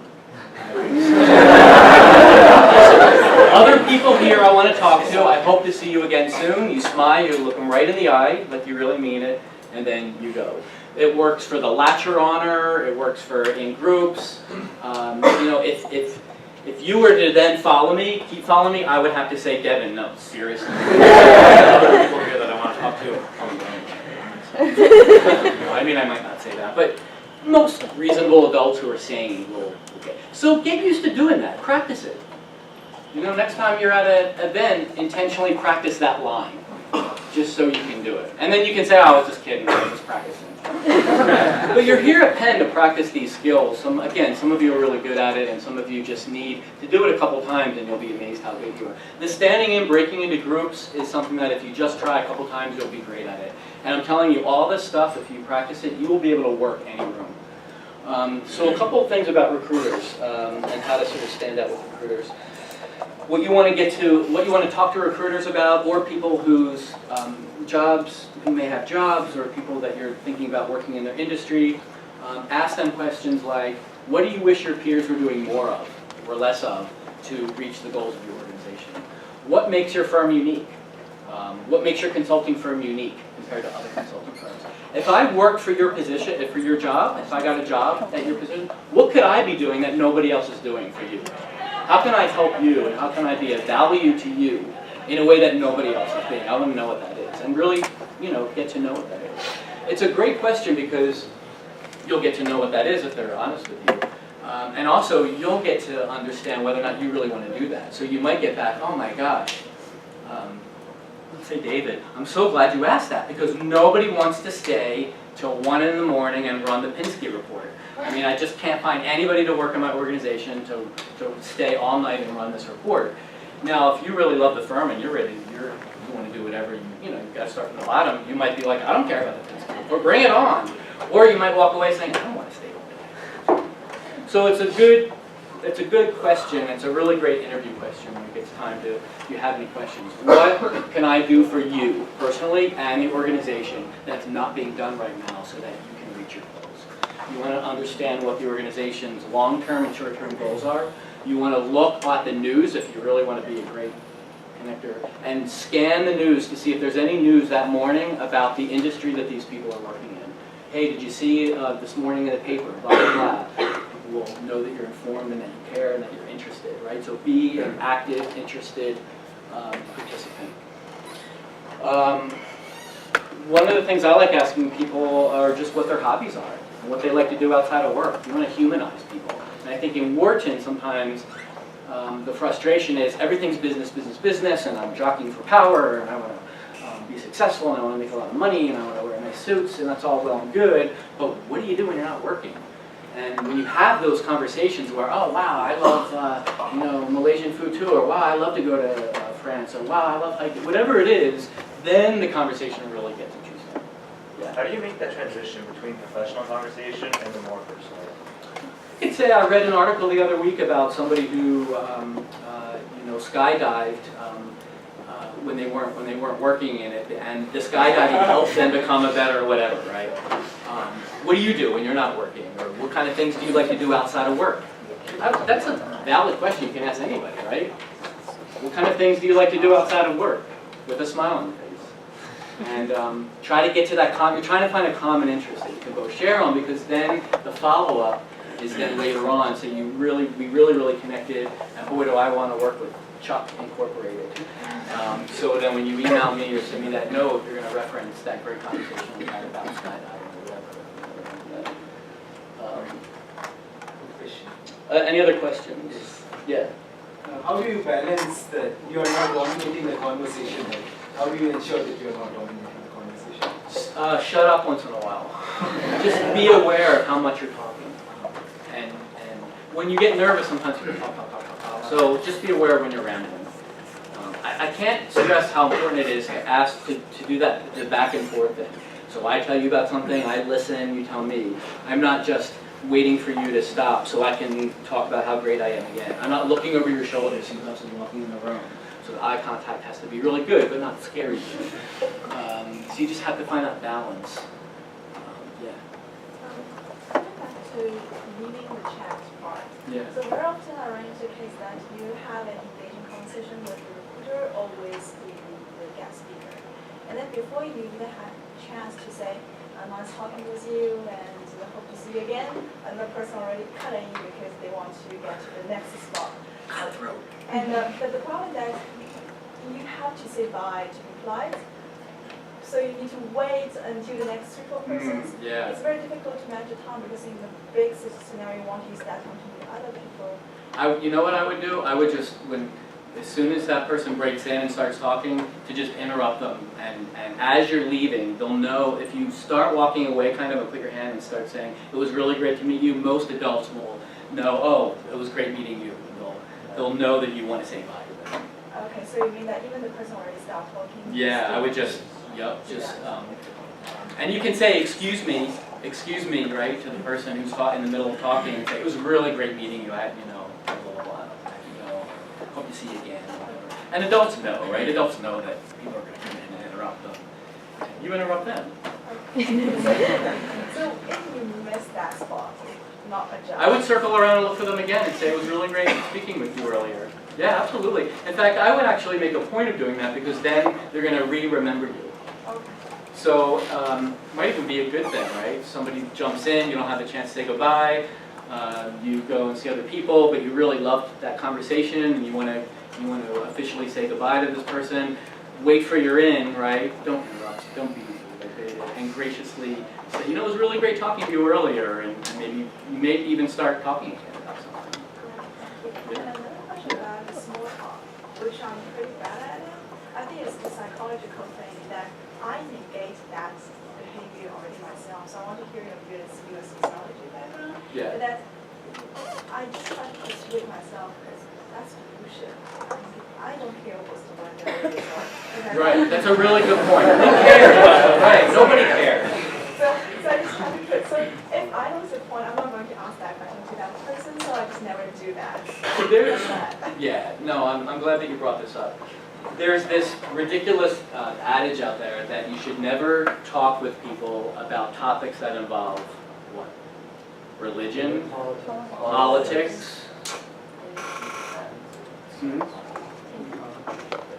Other people here I want to talk to. I hope to see you again soon. You smile, you look them right in the eye, like you really mean it, and then you go. It works for the Latcher honor. It works for in groups. You know, if you were to then follow me, keep following me, I would have to say, Devin, no, seriously. Other people here that I want to talk to. I mean, I might not say that, but most reasonable adults who are sane will. Okay. So get used to doing that. Practice it. You know, next time you're at an event, intentionally practice that line, just so you can do it. And then you can say, oh, I was just kidding, I was just practicing. But you're here at Penn to practice these skills. Again, some of you are really good at it, and some of you just need to do it a couple times, and you'll be amazed how good you are. The standing in, breaking into groups is something that if you just try a couple times, you'll be great at it. And I'm telling you, all this stuff, if you practice it, you will be able to work any room. So a couple of things about recruiters and how to sort of stand out with recruiters. What you want to talk to recruiters about, or people whose who may have jobs, or people that you're thinking about working in their industry. Ask them questions like, what do you wish your peers were doing more of, or less of, to reach the goals of your organization? What makes your firm unique? What makes your consulting firm unique compared to other consulting firms? If I worked for your position, for your job, if I got a job at your position, what could I be doing that nobody else is doing for you? How can I help you, and how can I be of value to you in a way that nobody else is being? I want to know what that is, and really, you know, get to know what that is. It's a great question because you'll get to know what that is if they're honest with you. And also, you'll get to understand whether or not you really want to do that. So you might get back, oh my gosh, let's say David, I'm so glad you asked that, because nobody wants to stay till 1 in the morning and run the Pinsky report. I mean, I just can't find anybody to work in my organization to stay all night and run this report. Now, if you really love the firm and you're ready, you want to do whatever, you've got to start from the bottom, you might be like, I don't care about the Pinsky report, bring it on. Or you might walk away saying, I don't want to stay all day. So it's a good question. It's a really great interview question when it gets time to, if you have any questions. What can I do for you personally and the organization that's not being done right now so that you can reach your goals? You want to understand what the organization's long-term and short-term goals are. You want to look at the news if you really want to be a great connector, and scan the news to see if there's any news that morning about the industry that these people are working in. Hey, did you see this morning in the paper, blah, blah, blah. People will know that you're informed and that you care and that you're interested, right? So be an active, interested participant. One of the things I like asking people are just what their hobbies are and what they like to do outside of work. You want to humanize people. And I think in Wharton sometimes the frustration is everything's business, business, business, and I'm jockeying for power, and I want to be successful, and I want to make a lot of money, and I want to wear nice suits, and that's all well and good, but what do you do when you're not working? And when you have those conversations where, oh wow, I love Malaysian food too, or wow, I love to go to France, or wow, I love hiking, whatever it is, then the conversation really gets interesting. Yeah. How do you make that transition between professional conversation and the more personal? I could say I read an article the other week about somebody who skydived when they weren't working in it, and the skydiving helped them become a better whatever, right? What do you do when you're not working, or what kind of things do you like to do outside of work? That's a valid question you can ask anybody, right? What kind of things do you like to do outside of work, with a smile on your face? And try to get to that you're trying to find a common interest that you can both share on, because then the follow-up is then later on, so you be really connected, and boy do I want to work with Chuck Incorporated. So then when you email me or send me that note, you're going to reference that great conversation we had about skydiving or whatever. Any other questions? Yeah. How do you balance that you are not dominating the conversation? How do you ensure that you are not dominating the conversation? Shut up once in a while. Just be aware of how much you're talking. And when you get nervous, sometimes you can talk. So just be aware when you're rambling. I can't stress how important it is to ask to do that, the back and forth thing. So I tell you about something, I listen, you tell me. I'm not just waiting for you to stop so I can talk about how great I am again. I'm not looking over your shoulder as I'm walking in the room. So the eye contact has to be really good, but not scary. So you just have to find that balance. Yeah. Coming back to reading the chat part. Yeah. So very often I run into a case that you have an engaging conversation with the recruiter or with the guest speaker. And then before you even have a chance to say, I'm nice talking with you and I hope to see you again, another person already cutting you because they want to get to the next spot. Cutthroat. And the problem is that you have to say bye to be polite. So you need to wait until the next 3 or 4 persons. Yeah. It's very difficult to manage the time because in the big scenario you want to use that time to meet other people. You know what I would do? I would just, as soon as that person breaks in and starts talking, to just interrupt them. And as you're leaving, they'll know, if you start walking away kind of and put your hand and start saying, it was really great to meet you, most adults will know, oh, it was great meeting you. They'll know that you want to say bye to them. Okay, so you mean that even the person already stopped talking? Yeah, I would just, and you can say, excuse me, right, to the person who's in the middle of talking, and say, it was really great meeting you, blah, blah, blah, hope to see you again, whatever. And adults know, right? Adults know that people are going to come in and interrupt them. You interrupt them. So if you miss that spot, not adjust. I would circle around and look for them again and say, it was really great speaking with you earlier. Yeah, absolutely. In fact, I would actually make a point of doing that because then they're going to remember you. Okay. So might even be a good thing, right? Somebody jumps in, you don't have a chance to say goodbye. You go and see other people, but you really loved that conversation, and you want to officially say goodbye to this person. Wait for your in, right? Don't interrupt. Don't be rude, and graciously say, it was really great talking to you earlier, and maybe you may even start talking again about something. And another question about small talk, which I'm pretty bad at it. I think it's the psychological thing that I negate that behavior already myself. So I want to hear your views, your sociology background. Yeah. But that I just try to persuade myself because that's bullshit. I don't care what's the weather is. Right. That's a really good point. Who cares? Right. Nobody cares. So I just try to. So if I lose the point, I'm not going to ask that question to that person. So I just never do that. So I'm glad that you brought this up. There's this ridiculous adage out there that you should never talk with people about topics that involve what? Religion, politics,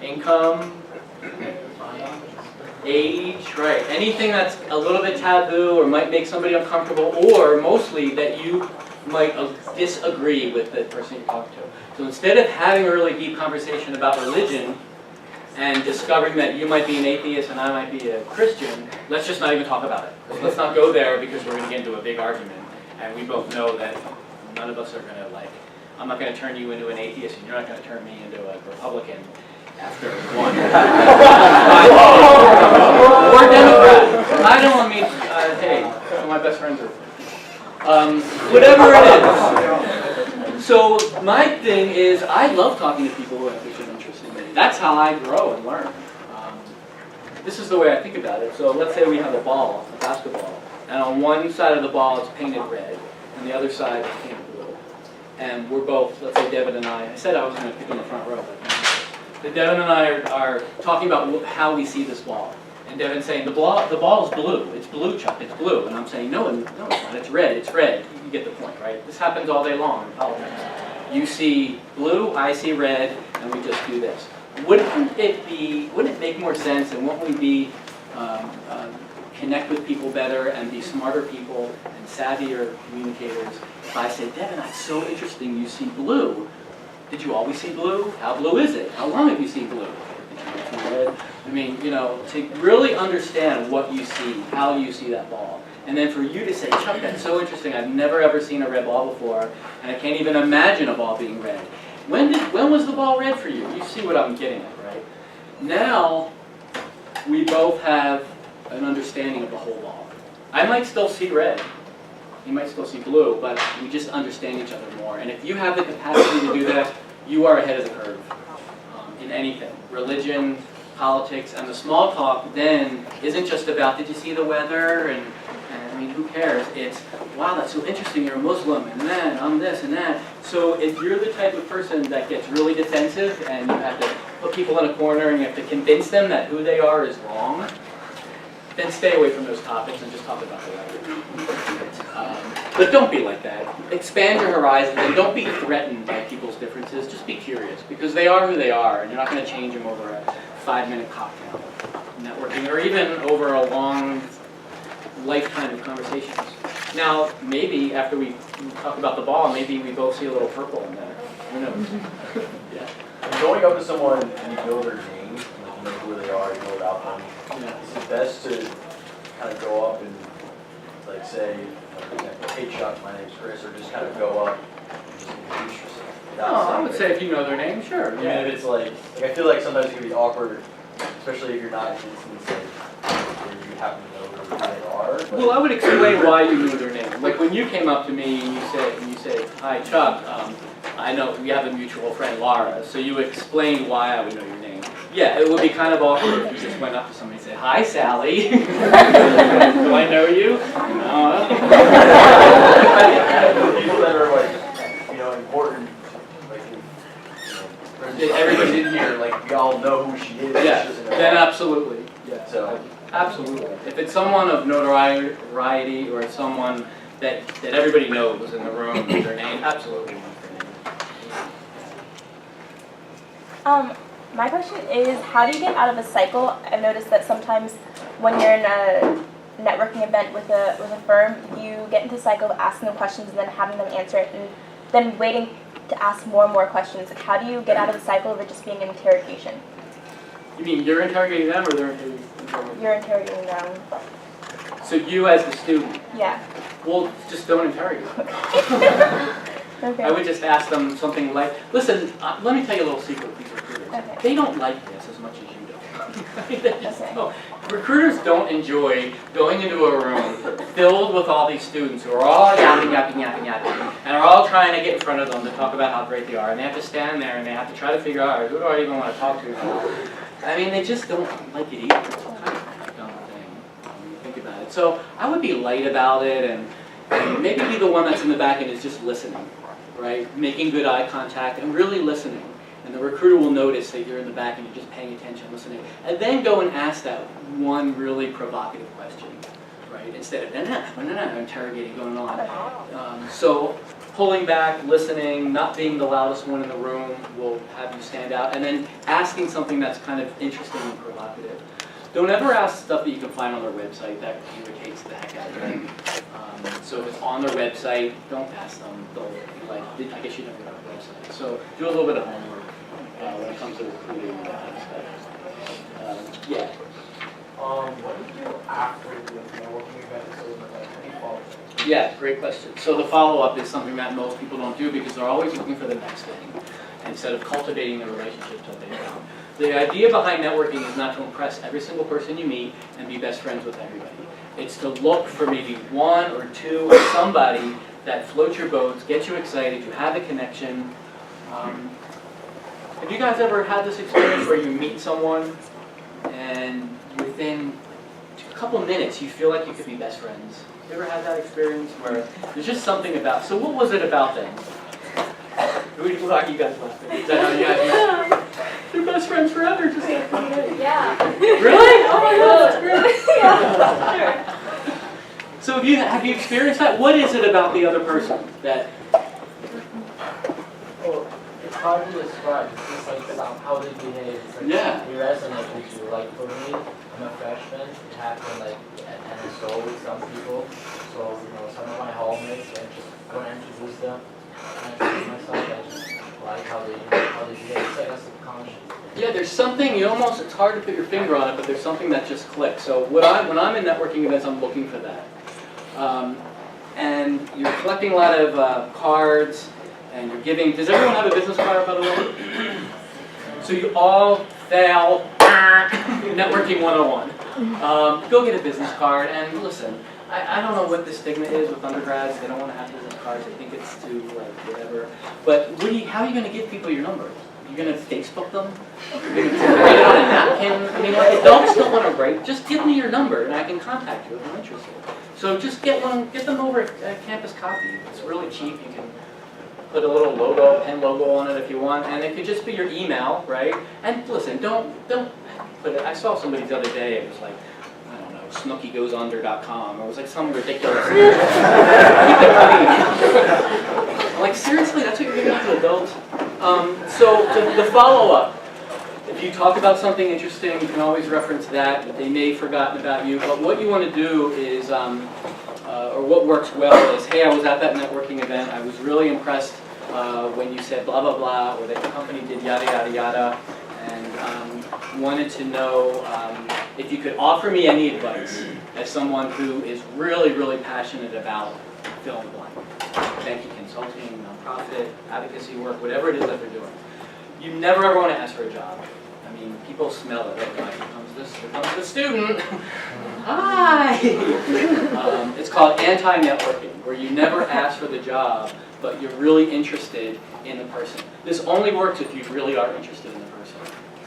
income, age, right? Anything that's a little bit taboo or might make somebody uncomfortable, or mostly that you might disagree with the person you're talking to. So instead of having a really deep conversation about religion and discovering that you might be an atheist and I might be a Christian, let's just not even talk about it. Let's not go there because we're going to get into a big argument. And we both know that none of us are going to, I'm not going to turn you into an atheist and you're not going to turn me into a Republican after one. Or Democrat. I don't mean, hey, some of my best friends are. Whatever it is. So my thing is, I love talking to people who have different interests in me. That's how I grow and learn. This is the way I think about it. So let's say we have a ball, a basketball, and on one side of the ball it's painted red, and the other side is painted blue. And we're both, let's say Devin and I said I was going to pick in the front row, but Devin and I are talking about how we see this ball. And Devin's saying, the ball is blue. It's blue, Chuck. It's blue. And I'm saying, no, it's not. It's red. It's red. You get the point, right? This happens all day long in politics. You see blue, I see red, and we just do this. Wouldn't it make more sense, and won't we be connect with people better and be smarter people and savvier communicators if I say, Devin, that's so interesting. You see blue. Did you always see blue? How blue is it? How long have you seen blue? I mean, to really understand what you see, how you see that ball. And then for you to say, Chuck, that's so interesting. I've never ever seen a red ball before, and I can't even imagine a ball being red. When was the ball red for you? You see what I'm getting at, right? Now, we both have an understanding of the whole ball. I might still see red. You might still see blue, but we just understand each other more. And if you have the capacity to do that, you are ahead of the curve in anything. Religion, politics, and the small talk then isn't just about, did you see the weather? And I mean, who cares. It's, wow, that's so interesting, you're a Muslim, and then I'm this and that. So if you're the type of person that gets really defensive and you have to put people in a corner and you have to convince them that who they are is wrong, then stay away from those topics and just talk about the weather. But don't be like that. Expand your horizons and don't be threatened by people's differences. Just be curious, because they are who they are, and you're not going to change them over a 5-minute cocktail networking, or even over a long lifetime of conversations. Now, maybe after we talk about the ball, maybe we both see a little purple in there. Who knows? Yeah. And going up to someone and you know their name, like you know who they are, you know about them, Yeah. is it best to kind of go up and like say, for example, hey Chuck, my name's Chris, or just kind of go up and just introduce yourself? No, I would say if you know their name, sure. I mean, if it's like I feel like sometimes it can be awkward, especially if you're not in an instance where you happen to know who they are. But Well, I would explain why you knew their name. Like when you came up to me and you say, hi Chuck, I know we have a mutual friend, Laura, so you explained why I would know your name. Yeah, it would be kind of awkward if you just went up to somebody and said, hi Sally, do I know you? No. for people that are like, you know, important, like, you know, everybody in here, like, we all know who she is. Yeah, she doesn't know then us. absolutely. Yeah. So, Absolutely. If it's someone of notoriety or it's someone that everybody knows in the room, their name, absolutely. My question is, how do you get out of a cycle? I've noticed that sometimes when you're in a networking event with a firm, you get into a cycle of asking them questions and then having them answer it, and then waiting to ask more and more questions. How do you get out of the cycle of it just being an interrogation? You mean you're interrogating them or they're interrogating you? You're interrogating them. So you as the student? Yeah. Well, just don't interrogate them. Okay. I would just ask them something like, listen, let me tell you a little secret with these recruiters. Okay. They don't like this as much as you don't. They just Okay. don't. Recruiters don't enjoy going into a room filled with all these students who are all yapping, and are all trying to get in front of them to talk about how great they are. And they have to stand there and they have to try to figure out, who do I even want to talk to now? I mean, they just don't like it either. It's kind of a dumb thing when you think about it. So I would be light about it and maybe be the one that's in the back and is just listening, right? Making good eye contact and really listening. And the recruiter will notice that you're in the back and you're just paying attention, listening. And then go and ask that one really provocative question, right? Instead of interrogating going on. So pulling back, listening, not being the loudest one in the room will have you stand out. And then asking something that's kind of interesting and provocative. Don't ever ask stuff that you can find on their website. That irritates the heck out of them. So if it's on their website, don't ask them. They'll be like, I guess you never have a website. So do a little bit of homework when it comes to recruiting and that kind of stuff. Yeah. What do you do after the networking event is over? Like, any follow-up? Yeah, great question. So the follow-up is something that most people don't do because they're always looking for the next thing instead of cultivating the relationships that they found. The idea behind networking is not to impress every single person you meet and be best friends with everybody. It's to look for maybe one or two or somebody that floats your boats, gets you excited, you have a connection. Have you guys ever had this experience where you meet someone and within a couple of minutes you feel like you could be best friends? You ever had that experience where there's just something about, so what was it about them? Who are you guys laughing? Is that how you guys met? They're best friends forever, just like one day. Yeah. Really? Oh my God, that's great. Yeah. So have you experienced that? What is it about the other person that? Oh, it's hard to describe. It's just like how they behave. It's like Yeah. we resonate with you. Like for me, I'm a freshman. It happened like at NSO with some people. So some of my homies, I just go and introduce them. And I introduce myself. I just like how they behave. It's like a subconscious. Yeah, there's something, it's hard to put your finger on it, but there's something that just clicks. So when I'm in networking events, I'm looking for that. And you're collecting a lot of cards, and you're giving, does everyone have a business card, by the way? So you all fail networking 101. Go get a business card, and listen, I don't know what the stigma is with undergrads. They don't want to have business cards. They think it's too, like, whatever. But how are you going to give people your number? You're going to Facebook them? You're going to write it on a napkin? I mean, like, adults don't want to write. Just give me your number, and I can contact you if I'm interested. So just get them over at Campus Copy. It's really cheap. You can put a little logo, Penn logo on it if you want, and it could just be your email, right? And listen, don't put it. I saw somebody the other day. It was like, I don't know, SnookyGoesUnder.com. It was like some ridiculous. Keep it clean. Like seriously, that's what you're giving out to adults. So the follow-up. If you talk about something interesting, you can always reference that. But they may have forgotten about you. But what you want to do is, or what works well is, hey, I was at that networking event. I was really impressed when you said blah, blah, blah, or that the company did yada, yada, yada, and wanted to know if you could offer me any advice as someone who is really, really passionate about fill in the blank. Banking, consulting, nonprofit, advocacy work, whatever it is that they're doing. You never ever want to ask for a job. I mean, people smell it. Right? Here comes the student. Hi! It's called anti-networking, where you never ask for the job, but you're really interested in the person. This only works if you really are interested in the person.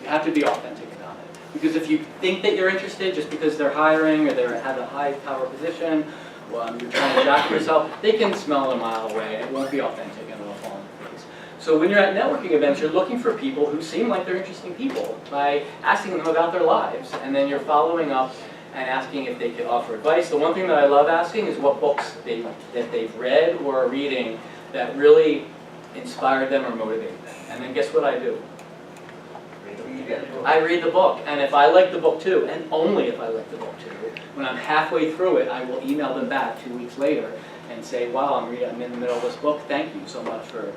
You have to be authentic about it. Because if you think that you're interested just because they're hiring or they have a high-power position, you're trying to jack yourself, they can smell it a mile away. It won't be authentic and it'll fall in the face. So when you're at networking events, you're looking for people who seem like they're interesting people by asking them about their lives. And then you're following up and asking if they could offer advice. The one thing that I love asking is what books that they've read or are reading that really inspired them or motivated them. And then guess what I do? I read the book. And if I like the book too, and only if I like the book too, when I'm halfway through it, I will email them back 2 weeks later and say, wow, I'm in the middle of this book. Thank you so much for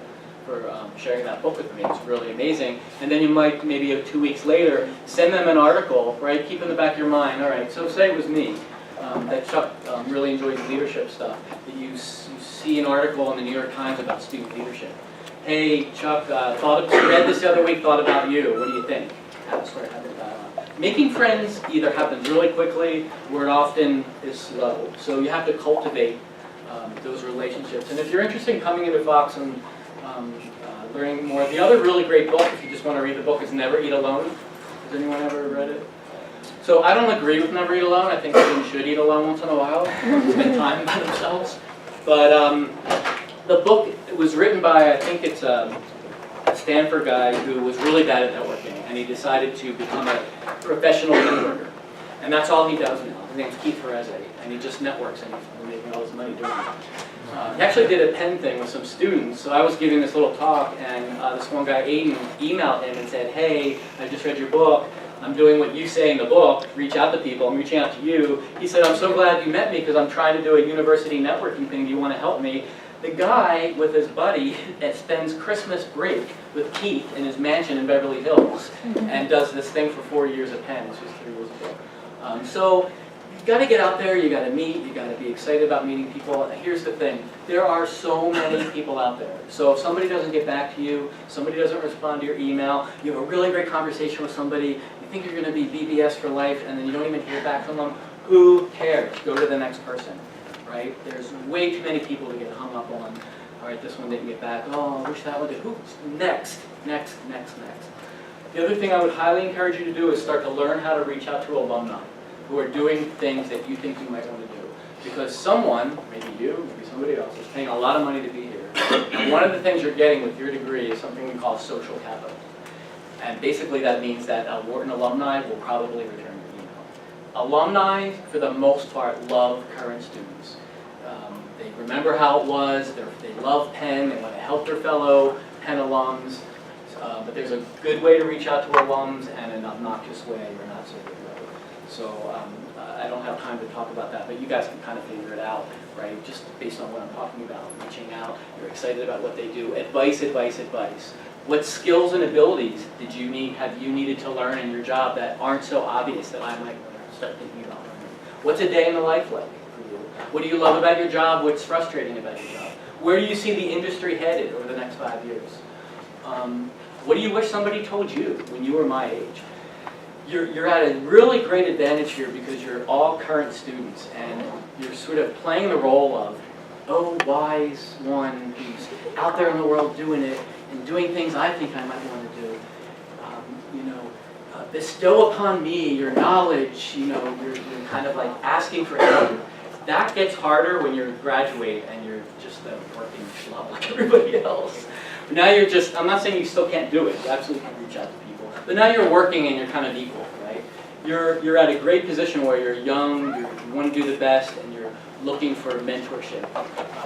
sharing that book with me. It's really amazing. And then you might, maybe 2 weeks later, send them an article, right? Keep in the back of your mind, all right, so say it was me, that Chuck really enjoys leadership stuff, that you see an article in the New York Times about student leadership. Hey, Chuck, read this the other week, thought about you. What do you think? Have a dialogue. Making friends either happens really quickly or it often is slow. So you have to cultivate those relationships. And if you're interested in coming into Fox and learning more, the other really great book, if you just want to read the book, is Never Eat Alone. Has anyone ever read it? So I don't agree with Never Eat Alone. I think students should eat alone once in a while, spend time by themselves. But the book was written by, I think it's a Stanford guy who was really bad at networking, and he decided to become a professional networker. And that's all he does now. His name's Keith Ferezzi, and he just networks, and he's making all his money doing it. He actually did a Penn thing with some students. So I was giving this little talk, and this one guy, Aiden, emailed him and said, hey, I just read your book. I'm doing what you say in the book. Reach out to people. I'm reaching out to you. He said, I'm so glad you met me because I'm trying to do a university networking thing. Do you want to help me? The guy with his buddy spends Christmas break with Keith in his mansion in Beverly Hills and does this thing for 4 years at Penn. This was 3 years ago. So you've got to get out there, you've got to meet, you've got to be excited about meeting people. And here's the thing, there are so many people out there. So if somebody doesn't get back to you, somebody doesn't respond to your email, you have a really great conversation with somebody, you think you're going to be BBS for life, and then you don't even hear back from them, who cares? Go to the next person, right? There's way too many people to get hung up on. All right, this one didn't get back. Oh, I wish that one did. Who's next, next, next, next. The other thing I would highly encourage you to do is start to learn how to reach out to alumni who are doing things that you think you might want to do. Because someone, maybe you, maybe somebody else, is paying a lot of money to be here. And one of the things you're getting with your degree is something we call social capital. And basically that means that a Wharton alumni will probably return your email. Alumni, for the most part, love current students. They remember how it was, they love Penn, they want to help their fellow Penn alums. But there's a good way to reach out to alums and an obnoxious way or not so good way. So I don't have time to talk about that, but you guys can kind of figure it out, right? Just based on what I'm talking about, reaching out, you're excited about what they do. Advice, advice, advice. What skills and abilities have you needed to learn in your job that aren't so obvious that I might start thinking about learning? What's a day in the life like for you? What do you love about your job? What's frustrating about your job? Where do you see the industry headed over the next 5 years? What do you wish somebody told you when you were my age? You're at a really great advantage here because you're all current students and you're sort of playing the role of, oh, wise one who's out there in the world doing it and doing things I think I might want to do. Bestow upon me your knowledge, you're kind of like asking for help. That gets harder when you graduate and you're just a working schlub like everybody else. But now you're just, I'm not saying you still can't do it, you absolutely can reach out to people. But now you're working and you're kind of equal, right? You're at a great position where you're young, you want to do the best, and you're looking for mentorship,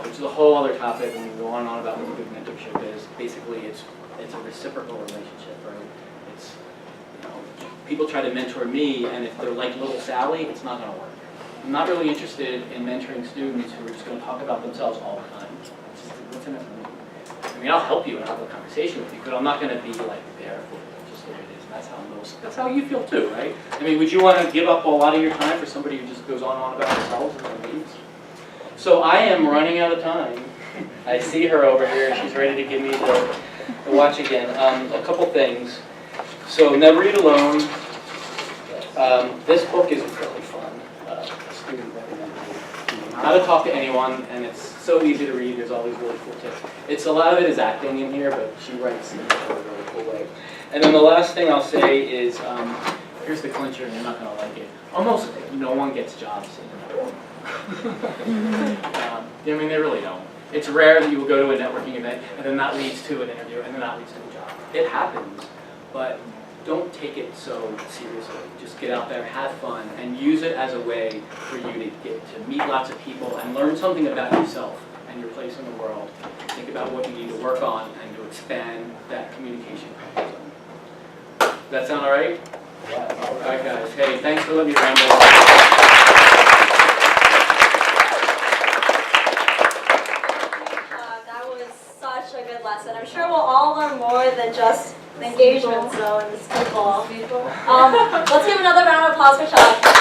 which is a whole other topic, and we can go on and on about what a good mentorship is. Basically, it's a reciprocal relationship, right? It's, you know, people try to mentor me, and if they're like little Sally, it's not going to work. I'm not really interested in mentoring students who are just going to talk about themselves all the time. It's just, what's in it for me? I mean, I'll help you and have a conversation with you, but I'm not going to be like there for you. That's just the way it is. And that's how you feel too, right? I mean, would you want to give up a lot of your time for somebody who just goes on and on about themselves and their needs? So I am running out of time. I see her over here. She's ready to give me the watch again. A couple things. So Never Eat Alone. This book is really fun. Student recommended it. How to Talk to Anyone, and it's so easy to read. There's all these really cool tips. It's a lot of it is acting in here, but she writes in a really cool way. And then the last thing I'll say is, here's the clincher, and you're not going to like it. Almost no one gets jobs in networking. I mean, they really don't. It's rare that you will go to a networking event, and then that leads to an interview, and then that leads to a job. It happens, but don't take it so seriously. Just get out there, have fun, and use it as a way for you to get to meet lots of people and learn something about yourself and your place in the world. Think about what you need to work on and to expand that communication comfort zone. Does that sound all right? Yeah. All right, guys. Hey, thanks for letting me ramble. That was such a good lesson. I'm sure we'll all learn more than just the engagement zone and the people. Let's give another round of applause for Sean.